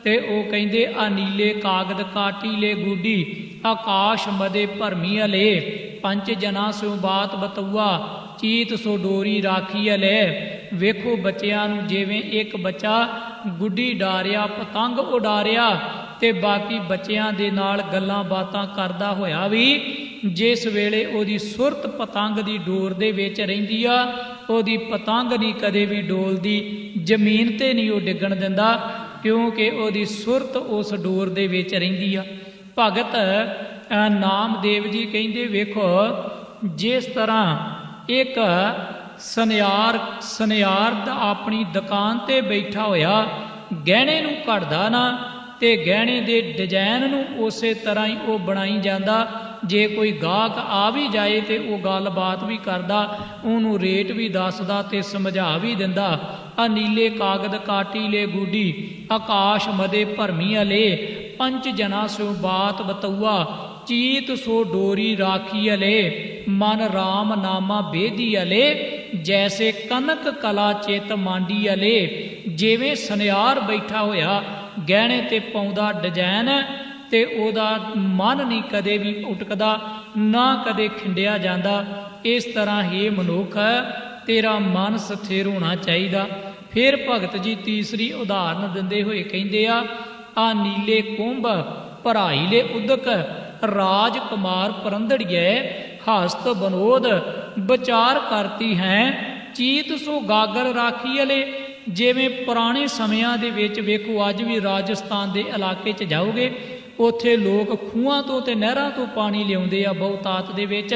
ਤੇ ਉਹ ਕਹਿੰਦੇ ਆ ਨੀਲੇ ਕਾਗਦ ਕਾਟੀਲੇ ਗੂਡੀ, ਆਕਾਸ਼ ਮਦੇ ਭਰਮੀ ਅਲੇ, ਪੰਜ ਜਨਾ ਸਿਉ ਬਾਤ ਬਤੂਆ, ਚੀਤ ਸੋ ਡੋਰੀ ਰਾਖੀ ਅਲੇ। ਵੇਖੋ ਬੱਚਿਆਂ ਨੂੰ, ਜਿਵੇਂ ਇੱਕ ਬੱਚਾ ਗੁੱਡੀ ਡਾਰਿਆ, ਪਤੰਗ ਉਡਾਰਿਆ, ਤੇ ਬਾਕੀ ਬੱਚਿਆਂ ਦੇ ਨਾਲ ਗੱਲਾਂ ਬਾਤਾਂ ਕਰਦਾ ਹੋਇਆ ਵੀ ਜਿਸ ਵੇਲੇ ਉਹਦੀ ਸੁਰਤ ਪਤੰਗ ਦੀ ਡੋਰ ਦੇ ਵਿੱਚ ਰਹਿੰਦੀ ਆ, ਉਹਦੀ ਪਤੰਗ ਨਹੀਂ ਕਦੇ ਵੀ ਡੋਲਦੀ, ਜ਼ਮੀਨ ਤੇ ਨਹੀਂ ਉਹ ਡਿੱਗਣ ਦਿੰਦਾ, ਕਿਉਂਕਿ ਉਹਦੀ ਸੁਰਤ ਉਸ ਡੋਰ ਦੇ ਵਿੱਚ ਰਹਿੰਦੀ ਆ। ਭਗਤ ਨਾਮਦੇਵ ਜੀ ਕਹਿੰਦੇ ਵੇਖੋ, ਜਿਸ ਤਰ੍ਹਾਂ ਇੱਕ ਸੁਨਿਆਰ ਦਾ ਆਪਣੀ ਦੁਕਾਨ ਤੇ ਬੈਠਾ ਹੋਇਆ ਗਹਿਣੇ ਨੂੰ ਘੜਦਾ ਨਾ, ਤੇ ਗਹਿਣੇ ਦੇ ਡਿਜ਼ਾਈਨ ਨੂੰ ਉਸੇ ਤਰ੍ਹਾਂ ਹੀ ਉਹ ਬਣਾਈ ਜਾਂਦਾ। ਜੇ ਕੋਈ ਗਾਹਕ ਆ ਵੀ ਜਾਏ ਤੇ ਉਹ ਗੱਲਬਾਤ ਵੀ ਕਰਦਾ, ਉਹਨੂੰ ਰੇਟ ਵੀ ਦੱਸਦਾ ਤੇ ਸਮਝਾ ਵੀ ਦਿੰਦਾ। ਆ ਨੀਲੇ ਕਾਗਦ ਕਾਟੀਲੇ ਗੂਡੀ, ਆਕਾਸ਼ ਮਦੇ ਭਰਮੀ ਅਲੇ, ਪੰਜ ਜਨਾ ਸਿਉ ਬਾਤ ਬਤੂਆ, ਚੀਤ ਸੋ ਡੋਰੀ ਰਾਖੀ ਅਲੇ, ਮਨ ਰਾਮ ਨਾਮਾ ਬੇਦੀ ਅਲੇ, ਜੈਸੇ ਕਨਕ ਕਲਾ ਚਿਤ ਮਾਂਡੀ ਅਲੇ। ਜਿਵੇਂ ਸੁਨਿਆਰ ਬੈਠਾ ਹੋਇਆ ਗਹਿਣੇ ਤੇ ਪਾਉਂਦਾ ਡਿਜ਼ਾਈਨ, ਤੇ ਉਹਦਾ ਮਨ ਨਹੀਂ ਕਦੇ ਵੀ ਉਟਕਦਾ, ਨਾ ਕਦੇ ਖਿੰਡਿਆ ਜਾਂਦਾ। ਇਸ ਤਰ੍ਹਾਂ ਹੀ ਮਨੁੱਖ ਤੇਰਾ ਮਨ ਸਥਿਰ ਹੋਣਾ ਚਾਹੀਦਾ। ਫਿਰ ਭਗਤ ਜੀ ਤੀਸਰੀ ਉਦਾਹਰਨ ਦਿੰਦੇ ਹੋਏ ਕਹਿੰਦੇ ਆ ਨੀਲੇ ਕੁੰਭ ਭਰਾਈਲੇ ਉਦਕ, ਰਾਜ ਕੁਮਾਰ ਪਰੰਦੜੀਏ, ਹਸਤ ਬਨੋਦ ਵਿਚਾਰ ਕਰਤੀ ਹੈ, ਚੀਤ ਸੋ ਗਾਗਰ ਰਾਖੀ ਅਲੇ। ਜਿਵੇਂ ਪੁਰਾਣੇ ਸਮਿਆਂ ਦੇ ਵਿੱਚ ਵੇਖੋ, ਅੱਜ ਵੀ ਰਾਜਸਥਾਨ ਦੇ ਇਲਾਕੇ 'ਚ ਜਾਓਗੇ, ਉੱਥੇ ਲੋਕ ਖੂਹਾਂ ਤੋਂ ਤੇ ਨਹਿਰਾਂ ਤੋਂ ਪਾਣੀ ਲਿਆਉਂਦੇ ਆ ਬਹੁਤਾਤ ਦੇ ਵਿੱਚ।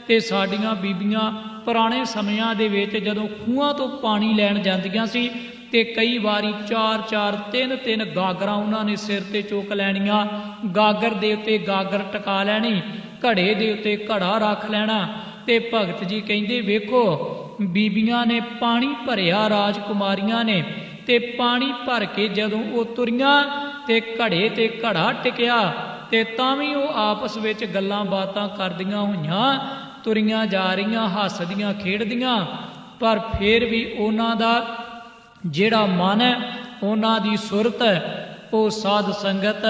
ਤੇ ਸਾਡੀਆਂ ਬੀਬੀਆਂ ਪੁਰਾਣੇ ਸਮਿਆਂ ਦੇ ਵਿੱਚ ਜਦੋਂ ਖੂਹਾਂ ਤੋਂ ਪਾਣੀ ਲੈਣ ਜਾਂਦੀਆਂ ਸੀ, ਤੇ ਕਈ ਵਾਰੀ 4-4 3-3 ਗਾਗਰਾਂ ਉਹਨਾਂ ਨੇ ਸਿਰ ਤੇ ਚੁੱਕ ਲੈਣੀਆਂ, ਗਾਗਰ ਦੇ ਉੱਤੇ ਗਾਗਰ ਟਿਕਾ ਲੈਣੀ, ਘੜੇ ਦੇ ਉੱਤੇ ਘੜਾ ਰੱਖ ਲੈਣਾ। ਤੇ ਭਗਤ ਜੀ ਕਹਿੰਦੇ ਵੇਖੋ, ਬੀਬੀਆਂ ਨੇ ਪਾਣੀ ਭਰਿਆ, ਰਾਜਕੁਮਾਰੀਆਂ ਨੇ, ਤੇ ਪਾਣੀ ਭਰ ਕੇ ਜਦੋਂ ਉਹ ਤੁਰੀਆਂ ਤੇ ਘੜੇ ਤੇ ਘੜਾ ਟਿਕਿਆ, ਤੇ ਤਾਂ ਵੀ ਉਹ ਆਪਸ ਵਿੱਚ ਗੱਲਾਂ ਬਾਤਾਂ ਕਰਦੀਆਂ ਹੋਈਆਂ ਤੁਰੀਆਂ ਜਾ ਰਹੀਆਂ, ਹੱਸਦੀਆਂ ਖੇਡਦੀਆਂ। ਪਰ ਫਿਰ ਵੀ ਉਹਨਾਂ ਦਾ ਜਿਹੜਾ ਮਨ ਹੈ, ਉਹਨਾਂ ਦੀ ਸੁਰਤ ਹੈ, ਉਹ ਸਾਧ ਸੰਗਤ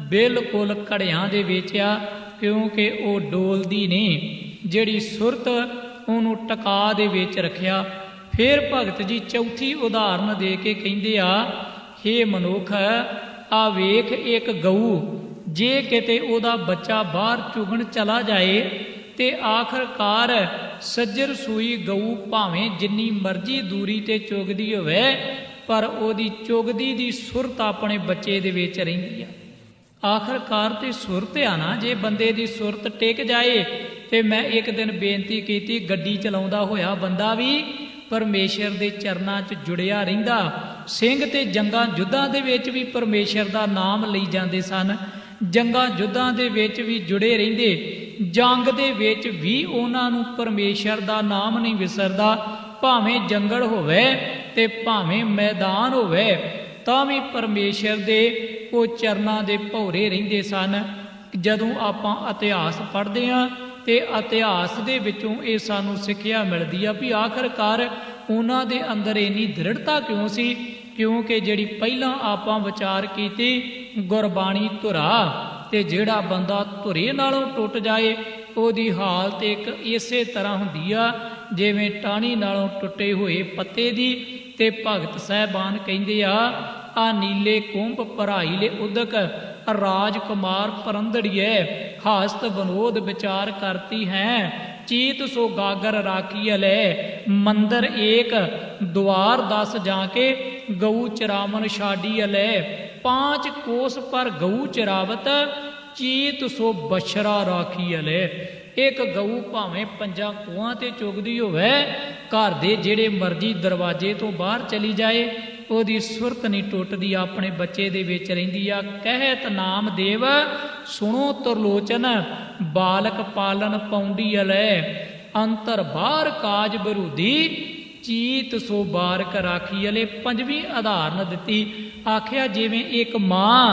ਬਿਲਕੁਲ ਘੜਿਆਂ ਦੇ ਵਿੱਚ ਆ, ਕਿਉਂਕਿ ਉਹ ਡੋਲਦੀ ਨਹੀਂ। ਜਿਹੜੀ ਸੁਰਤ ਉਹਨੂੰ ਟਿਕਾ ਦੇ ਵਿੱਚ ਰੱਖਿਆ। ਫਿਰ ਭਗਤ ਜੀ ਚੌਥੀ ਉਦਾਹਰਨ ਦੇ ਕੇ ਕਹਿੰਦੇ ਹੇ ਮਨੁੱਖ, ਆ ਵੇਖ ਇੱਕ ਗਊ, ਜੇ ਕਿਤੇ ਉਹਦਾ ਬੱਚਾ ਬਾਹਰ ਚੁਗਣ ਚਲਾ ਜਾਏ ਤੇ ਆਖਰਕਾਰ ਸੱਜਰ ਸੂਈ ਗਊ ਭਾਵੇਂ ਜਿੰਨੀ ਮਰਜ਼ੀ ਦੂਰੀ ਤੇ ਚੁਗਦੀ ਹੋਵੇ, ਪਰ ਉਹਦੀ ਚੁਗਦੀ ਦੀ ਸੁਰਤ ਆਪਣੇ ਬੱਚੇ ਦੇ ਵਿੱਚ ਰਹਿੰਦੀ ਆ। ਆਖਰਕਾਰ ਤੇ ਸੁਰਤ ਆ ਨਾ, ਜੇ ਬੰਦੇ ਦੀ ਸੁਰਤ ਟਿਕ ਜਾਏ। ਤੇ ਮੈਂ ਇੱਕ ਦਿਨ ਬੇਨਤੀ ਕੀਤੀ, ਗੱਡੀ ਚਲਾਉਂਦਾ ਹੋਇਆ ਬੰਦਾ ਵੀ ਪਰਮੇਸ਼ਰ ਦੇ ਚਰਨਾਂ 'ਚ ਜੁੜਿਆ ਰਹਿੰਦਾ। ਸਿੰਘ ਤੇ ਜੰਗਾਂ ਯੁੱਧਾਂ ਦੇ ਵਿੱਚ ਵੀ ਪਰਮੇਸ਼ਰ ਦਾ ਨਾਮ ਲਈ ਜਾਂਦੇ ਸਨ, ਜੰਗਾਂ ਯੁੱਧਾਂ ਦੇ ਵਿੱਚ ਵੀ ਜੁੜੇ ਰਹਿੰਦੇ, ਜੰਗ ਦੇ ਵਿੱਚ ਵੀ ਉਹਨਾਂ ਨੂੰ ਪਰਮੇਸ਼ਰ ਦਾ ਨਾਮ ਨਹੀਂ ਵਿਸਰਦਾ। ਭਾਵੇਂ ਜੰਗਲ ਹੋਵੇ ਤੇ ਭਾਵੇਂ ਮੈਦਾਨ ਹੋਵੇ, ਤਾਂ ਵੀ ਪਰਮੇਸ਼ਰ ਦੇ ਉਹ ਚਰਨਾਂ ਦੇ ਭੌਰੇ ਰਹਿੰਦੇ ਸਨ। ਜਦੋਂ ਆਪਾਂ ਇਤਿਹਾਸ ਪੜ੍ਹਦੇ ਹਾਂ ਤੇ ਇਤਿਹਾਸ ਦੇ ਵਿੱਚੋਂ ਇਹ ਸਾਨੂੰ ਸਿੱਖਿਆ ਮਿਲਦੀ ਆ ਵੀ ਆਖਰਕਾਰ ਉਹਨਾਂ ਦੇ ਅੰਦਰ ਇੰਨੀ ਦ੍ਰਿੜਤਾ ਕਿਉਂ ਸੀ, ਕਿਉਂਕਿ ਜਿਹੜੀ ਪਹਿਲਾਂ ਆਪਾਂ ਵਿਚਾਰ ਕੀਤੀ ਗੁਰਬਾਣੀ ਧੁਰਾ, ਤੇ ਜਿਹੜਾ ਬੰਦਾ ਧੁਰੇ ਨਾਲੋਂ ਟੁੱਟ ਜਾਏ ਉਹਦੀ ਹਾਲਤ ਇੱਕ ਇਸੇ ਤਰ੍ਹਾਂ ਹੁੰਦੀ ਆ ਜਿਵੇਂ ਟਾਹਣੀ ਨਾਲੋਂ ਟੁੱਟੇ ਹੋਏ ਪੱਤੇ ਦੀ। ਤੇ ਭਗਤ ਸਾਹਿਬਾਨ ਕਹਿੰਦੇ ਆ ਨੀਲੇ ਕੁੰਭ ਭਰਾਈ ਲੈ ਉਦਕ, ਰਾਜਕੁਮਾਰ ਪਰੰਦੜੀਏ ਹਾਸਤ ਬਨੋਦ ਵਿਚਾਰ ਕਰਤੀ ਹੈ, ਚੀਤ ਸੋ ਗਾਗਰ ਰਾਖੀ ਅਲੇ, ਮੰਦਰ ਏਕ द्वार 10 जाके गऊ चरावन छाड़ी अले, 5 कोस पर गऊ चरावत, चीत सो बछरा राखी अले। एक गऊ भावें 5 कोहां ते चुगदी होवे, घर दे जेड़े मर्जी दरवाजे तो बाहर चली जाए ਉਹਦੀ ਸੁਰਤ ਨਹੀਂ ਟੁੱਟਦੀ, ਆਪਣੇ ਬੱਚੇ ਦੇ ਵਿੱਚ ਰਹਿੰਦੀ ਆ। ਕਹਿਤ ਨਾਮ ਦੇਵ ਸੁਣੋ ਤਰਲੋਚਨ, ਬਾਲਕ ਪਾਲਨ ਪੌਂਡੀ ਅਲੇ, ਅੰਤਰ ਬਾਹਰ ਕਾਜ ਬਰੂਦੀ, ਚੀਤ ਸੋ ਬਾਰਕ ਰਾਖੀ ਅਲੇ। 5ਵੀਂ ਉਦਾਹਰਨ ਦਿੱਤੀ, ਆਖਿਆ ਜਿਵੇਂ ਇੱਕ ਮਾਂ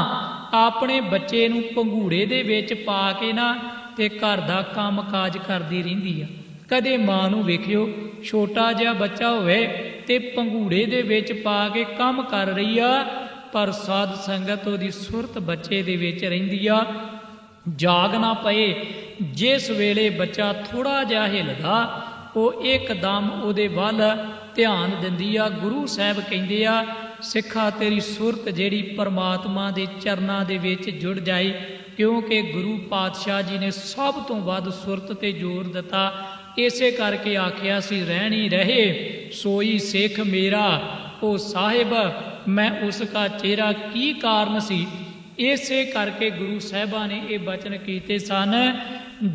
ਆਪਣੇ ਬੱਚੇ ਨੂੰ ਪੰਘੂੜੇ ਦੇ ਵਿੱਚ ਪਾ ਕੇ ਨਾ ਤੇ ਘਰ ਦਾ ਕੰਮ ਕਾਜ ਕਰਦੀ ਰਹਿੰਦੀ ਆ। ਕਦੇ ਮਾਂ ਨੂੰ ਵੇਖਿਓ ਛੋਟਾ ਜਿਹਾ ਬੱਚਾ ਹੋਵੇ ਤੇ ਪੰਘੂੜੇ ਦੇ ਵਿੱਚ ਪਾ ਕੇ ਕੰਮ ਕਰ ਰਹੀ ਆ, ਪਰ ਸਾਧ ਸੰਗਤ ਉਹਦੀ ਸੁਰਤ ਬੱਚੇ ਦੇ ਵਿੱਚ ਰਹਿੰਦੀ ਆ। ਜਾਗ ਨਾ ਪਏ, ਜਿਸ ਵੇਲੇ ਬੱਚਾ ਥੋੜਾ ਜਿਹਾ ਹਿੱਲਦਾ ਉਹ ਇੱਕਦਮ ਉਹਦੇ ਵੱਲ ਧਿਆਨ ਦਿੰਦੀ ਆ। ਗੁਰੂ ਸਾਹਿਬ ਕਹਿੰਦੇ ਆ ਸਿੱਖਾ ਤੇਰੀ ਸੁਰਤ ਜਿਹੜੀ ਪਰਮਾਤਮਾ ਦੇ ਚਰਨਾਂ ਦੇ ਵਿੱਚ ਜੁੜ ਜਾਏ, ਕਿਉਂਕਿ ਗੁਰੂ ਪਾਤਸ਼ਾਹ ਜੀ ਨੇ ਸਭ ਤੋਂ ਵੱਧ ਸੁਰਤ ਤੇ ਜ਼ੋਰ ਦਿੱਤਾ। ਇਸੇ ਕਰਕੇ ਆਖਿਆ ਸੀ ਰਹਿਣੀ ਰਹੇ ਸੋਈ ਸਿੱਖ ਮੇਰਾ, ਉਹ ਸਾਹਿਬ ਮੈਂ ਉਸ ਦਾ ਚਿਹਰਾ ਕੀ ਕਾਰਨ ਸੀ। ਇਸੇ ਕਰਕੇ ਗੁਰੂ ਸਾਹਿਬਾਂ ਨੇ ਇਹ ਬਚਨ ਕੀਤੇ ਸਨ,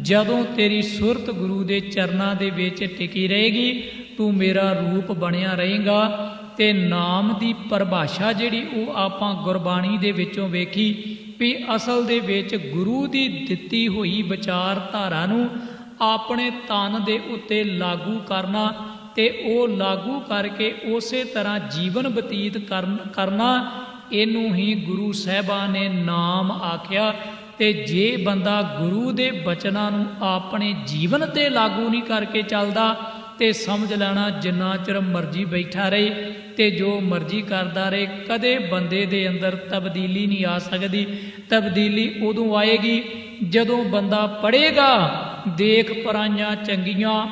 ਜਦੋਂ ਤੇਰੀ ਸੁਰਤ ਗੁਰੂ ਦੇ ਚਰਨਾਂ ਦੇ ਵਿੱਚ ਟਿਕੀ ਰਹੇਗੀ ਤੂੰ ਮੇਰਾ ਰੂਪ ਬਣਿਆ ਰਹੇਗਾ। ਤੇ ਨਾਮ ਦੀ ਪਰਿਭਾਸ਼ਾ ਜਿਹੜੀ ਉਹ ਆਪਾਂ ਗੁਰਬਾਣੀ ਦੇ ਵਿੱਚੋਂ ਵੇਖੀ ਵੀ ਅਸਲ ਦੇ ਵਿੱਚ ਗੁਰੂ ਦੀ ਦਿੱਤੀ ਹੋਈ ਵਿਚਾਰਧਾਰਾ ਨੂੰ ਆਪਣੇ ਤਨ ਦੇ ਉੱਤੇ ਲਾਗੂ ਕਰਨਾ ਤੇ ਉਹ ਲਾਗੂ ਕਰਕੇ ਉਸੇ ਤਰ੍ਹਾਂ ਜੀਵਨ ਬਤੀਤ ਕਰਨਾ, ਇਹਨੂੰ ਹੀ ਗੁਰੂ ਸਾਹਿਬਾਂ ਨੇ ਨਾਮ ਆਖਿਆ। ਤੇ ਜੇ ਬੰਦਾ ਗੁਰੂ ਦੇ ਬਚਨਾਂ ਨੂੰ ਆਪਣੇ ਜੀਵਨ ਤੇ ਲਾਗੂ ਨਹੀਂ ਕਰਕੇ ਚੱਲਦਾ ਤੇ ਸਮਝ ਲੈਣਾ ਜਿੰਨਾ ਚਿਰ ਮਰਜ਼ੀ ਬੈਠਾ ਰਹੇ ਤੇ ਜੋ ਮਰਜ਼ੀ ਕਰਦਾ ਰਹੇ, ਕਦੇ ਬੰਦੇ ਦੇ ਅੰਦਰ ਤਬਦੀਲੀ ਨਹੀਂ ਆ ਸਕਦੀ। ਤਬਦੀਲੀ ਉਦੋਂ ਆਏਗੀ ਜਦੋਂ ਬੰਦਾ ਪੜ੍ਹੇਗਾ ਦੇਖ ਪਰਾਈਆਂ ਚੰਗੀਆਂ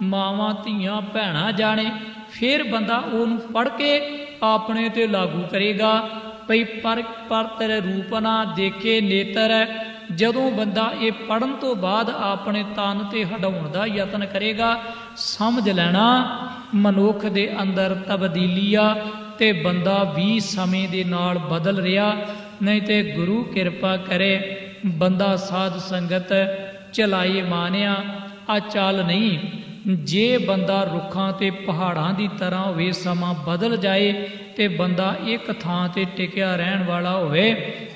ਮਾਵਾਂ ਧੀਆਂ ਭੈਣਾਂ ਜਾਣੇ, ਫਿਰ ਬੰਦਾ ਉਹਨੂੰ ਪੜ੍ਹ ਕੇ ਆਪਣੇ ਤੇ ਲਾਗੂ ਕਰੇਗਾ। ਭਈ ਪਰ ਤੇਰੇ ਰੂਪ ਨਾ ਦੇਖੇ ਨੇਤਰ, ਜਦੋਂ ਬੰਦਾ ਇਹ ਪੜ੍ਹਨ ਤੋਂ ਬਾਅਦ ਆਪਣੇ ਤਨ ਤੇ ਹਟਾਉਣ ਦਾ ਯਤਨ ਕਰੇਗਾ, ਸਮਝ ਲੈਣਾ ਮਨੁੱਖ ਦੇ ਅੰਦਰ ਤਬਦੀਲੀ ਆ ਤੇ ਬੰਦਾ ਵੀ ਸਮੇਂ ਦੇ ਨਾਲ ਬਦਲ ਰਿਹਾ। ਨਹੀਂ ਤੇ ਗੁਰੂ ਕਿਰਪਾ ਕਰੇ ਬੰਦਾ ਸਾਧ ਸੰਗਤ ਚਲਾਏ ਮਾਨਿਆ ਆ ਚੱਲ ਨਹੀਂ। ਜੇ ਬੰਦਾ ਰੁੱਖਾਂ ਤੇ ਪਹਾੜਾਂ ਦੀ ਤਰ੍ਹਾਂ ਹੋਵੇ, ਸਮਾਂ ਬਦਲ ਜਾਏ ਤੇ ਬੰਦਾ ਇੱਕ ਥਾਂ ਤੇ ਟਿਕਿਆ ਰਹਿਣ ਵਾਲਾ ਹੋਵੇ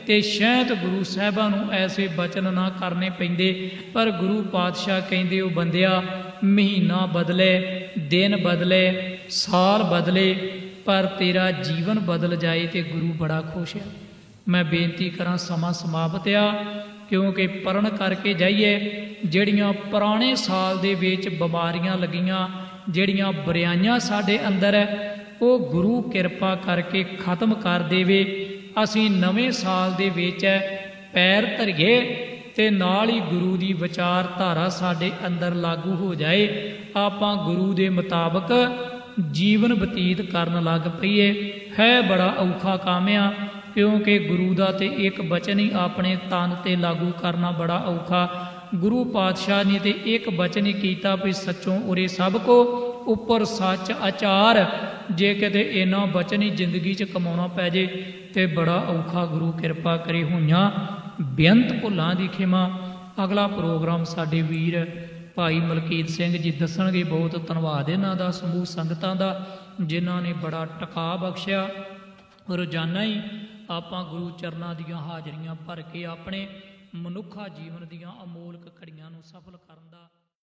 ਤੇ ਸ਼ਾਇਦ ਗੁਰੂ ਸਾਹਿਬਾਂ ਨੂੰ ਐਸੇ ਬਚਨ ਨਾ ਕਰਨੇ ਪੈਂਦੇ। ਪਰ ਗੁਰੂ ਪਾਤਸ਼ਾਹ ਕਹਿੰਦੇ ਉਹ ਬੰਦਿਆ ਮਹੀਨਾ ਬਦਲੇ, ਦਿਨ ਬਦਲੇ, ਸਾਲ ਬਦਲੇ, ਪਰ ਤੇਰਾ ਜੀਵਨ ਬਦਲ ਜਾਏ ਤੇ ਗੁਰੂ ਬੜਾ ਖੁਸ਼ ਹੈ। ਮੈਂ ਬੇਨਤੀ ਕਰਾਂ ਸਮਾਂ ਸਮਾਪਤ ਆ, ਕਿਉਂਕਿ ਪੜ੍ਹਨ ਕਰਕੇ ਜਾਈਏ ਜਿਹੜੀਆਂ ਪੁਰਾਣੇ ਸਾਲ ਦੇ ਵਿੱਚ ਬਿਮਾਰੀਆਂ ਲੱਗੀਆਂ, ਜਿਹੜੀਆਂ ਬੁਰਾਈਆਂ ਸਾਡੇ ਅੰਦਰ ਹੈ, ਉਹ ਗੁਰੂ ਕਿਰਪਾ ਕਰਕੇ ਖਤਮ ਕਰ ਦੇਵੇ। ਅਸੀਂ ਨਵੇਂ ਸਾਲ ਦੇ ਵਿੱਚ ਪੈਰ ਧਰੀਏ ਤੇ ਨਾਲ ਹੀ ਗੁਰੂ ਦੀ ਵਿਚਾਰਧਾਰਾ ਸਾਡੇ ਅੰਦਰ ਲਾਗੂ ਹੋ ਜਾਏ, ਆਪਾਂ ਗੁਰੂ ਦੇ ਮੁਤਾਬਕ ਜੀਵਨ ਬਤੀਤ ਕਰਨ ਲੱਗ ਪਈਏ। ਹੈ ਬੜਾ ਔਖਾ ਕੰਮ ਆ, ਕਿਉਂਕਿ ਗੁਰੂ ਦਾ ਤੇ ਇੱਕ ਬਚਨ ਹੀ ਆਪਣੇ ਤਨ ਤੇ ਲਾਗੂ ਕਰਨਾ ਬੜਾ ਔਖਾ। ਗੁਰੂ ਪਾਤਸ਼ਾਹ ਨੇ ਤੇ ਇੱਕ ਬਚਨ ਹੀ ਕੀਤਾ ਵੀ ਸੱਚੋਂ ਉਰੇ ਸਭ ਕੋ ਉੱਪਰ ਸੱਚ ਆਚਾਰ। ਜੇ ਕਿਤੇ ਇਹਨਾਂ ਬਚਨ ਹੀ ਜ਼ਿੰਦਗੀ 'ਚ ਕਮਾਉਣਾ ਪੈ ਜੇ ਤੇ ਬੜਾ ਔਖਾ। ਗੁਰੂ ਕਿਰਪਾ ਕਰੇ ਹੋਈਆਂ ਬੇਅੰਤ ਭੁੱਲਾਂ ਦੀ ਖਿਮਾ। ਅਗਲਾ ਪ੍ਰੋਗਰਾਮ ਸਾਡੇ ਵੀਰ ਭਾਈ ਮਲਕੀਤ ਸਿੰਘ ਜੀ ਦੱਸਣਗੇ। ਬਹੁਤ ਧੰਨਵਾਦ ਇਹਨਾਂ ਦਾ, ਸਮੂਹ ਸੰਗਤਾਂ ਦਾ, ਜਿਨ੍ਹਾਂ ਨੇ ਬੜਾ ਟਿਕਾ ਬਖਸ਼ਿਆ। ਰੋਜ਼ਾਨਾ ਹੀ ਆਪਾਂ ਗੁਰੂ ਚਰਨਾਂ ਦੀਆਂ ਹਾਜ਼ਰੀਆਂ ਭਰ ਕੇ ਆਪਣੇ ਮਨੁੱਖਾ ਜੀਵਨ ਦੀਆਂ ਅਮੋਲਕ ਘੜੀਆਂ ਨੂੰ ਸਫਲ ਕਰਨ ਦਾ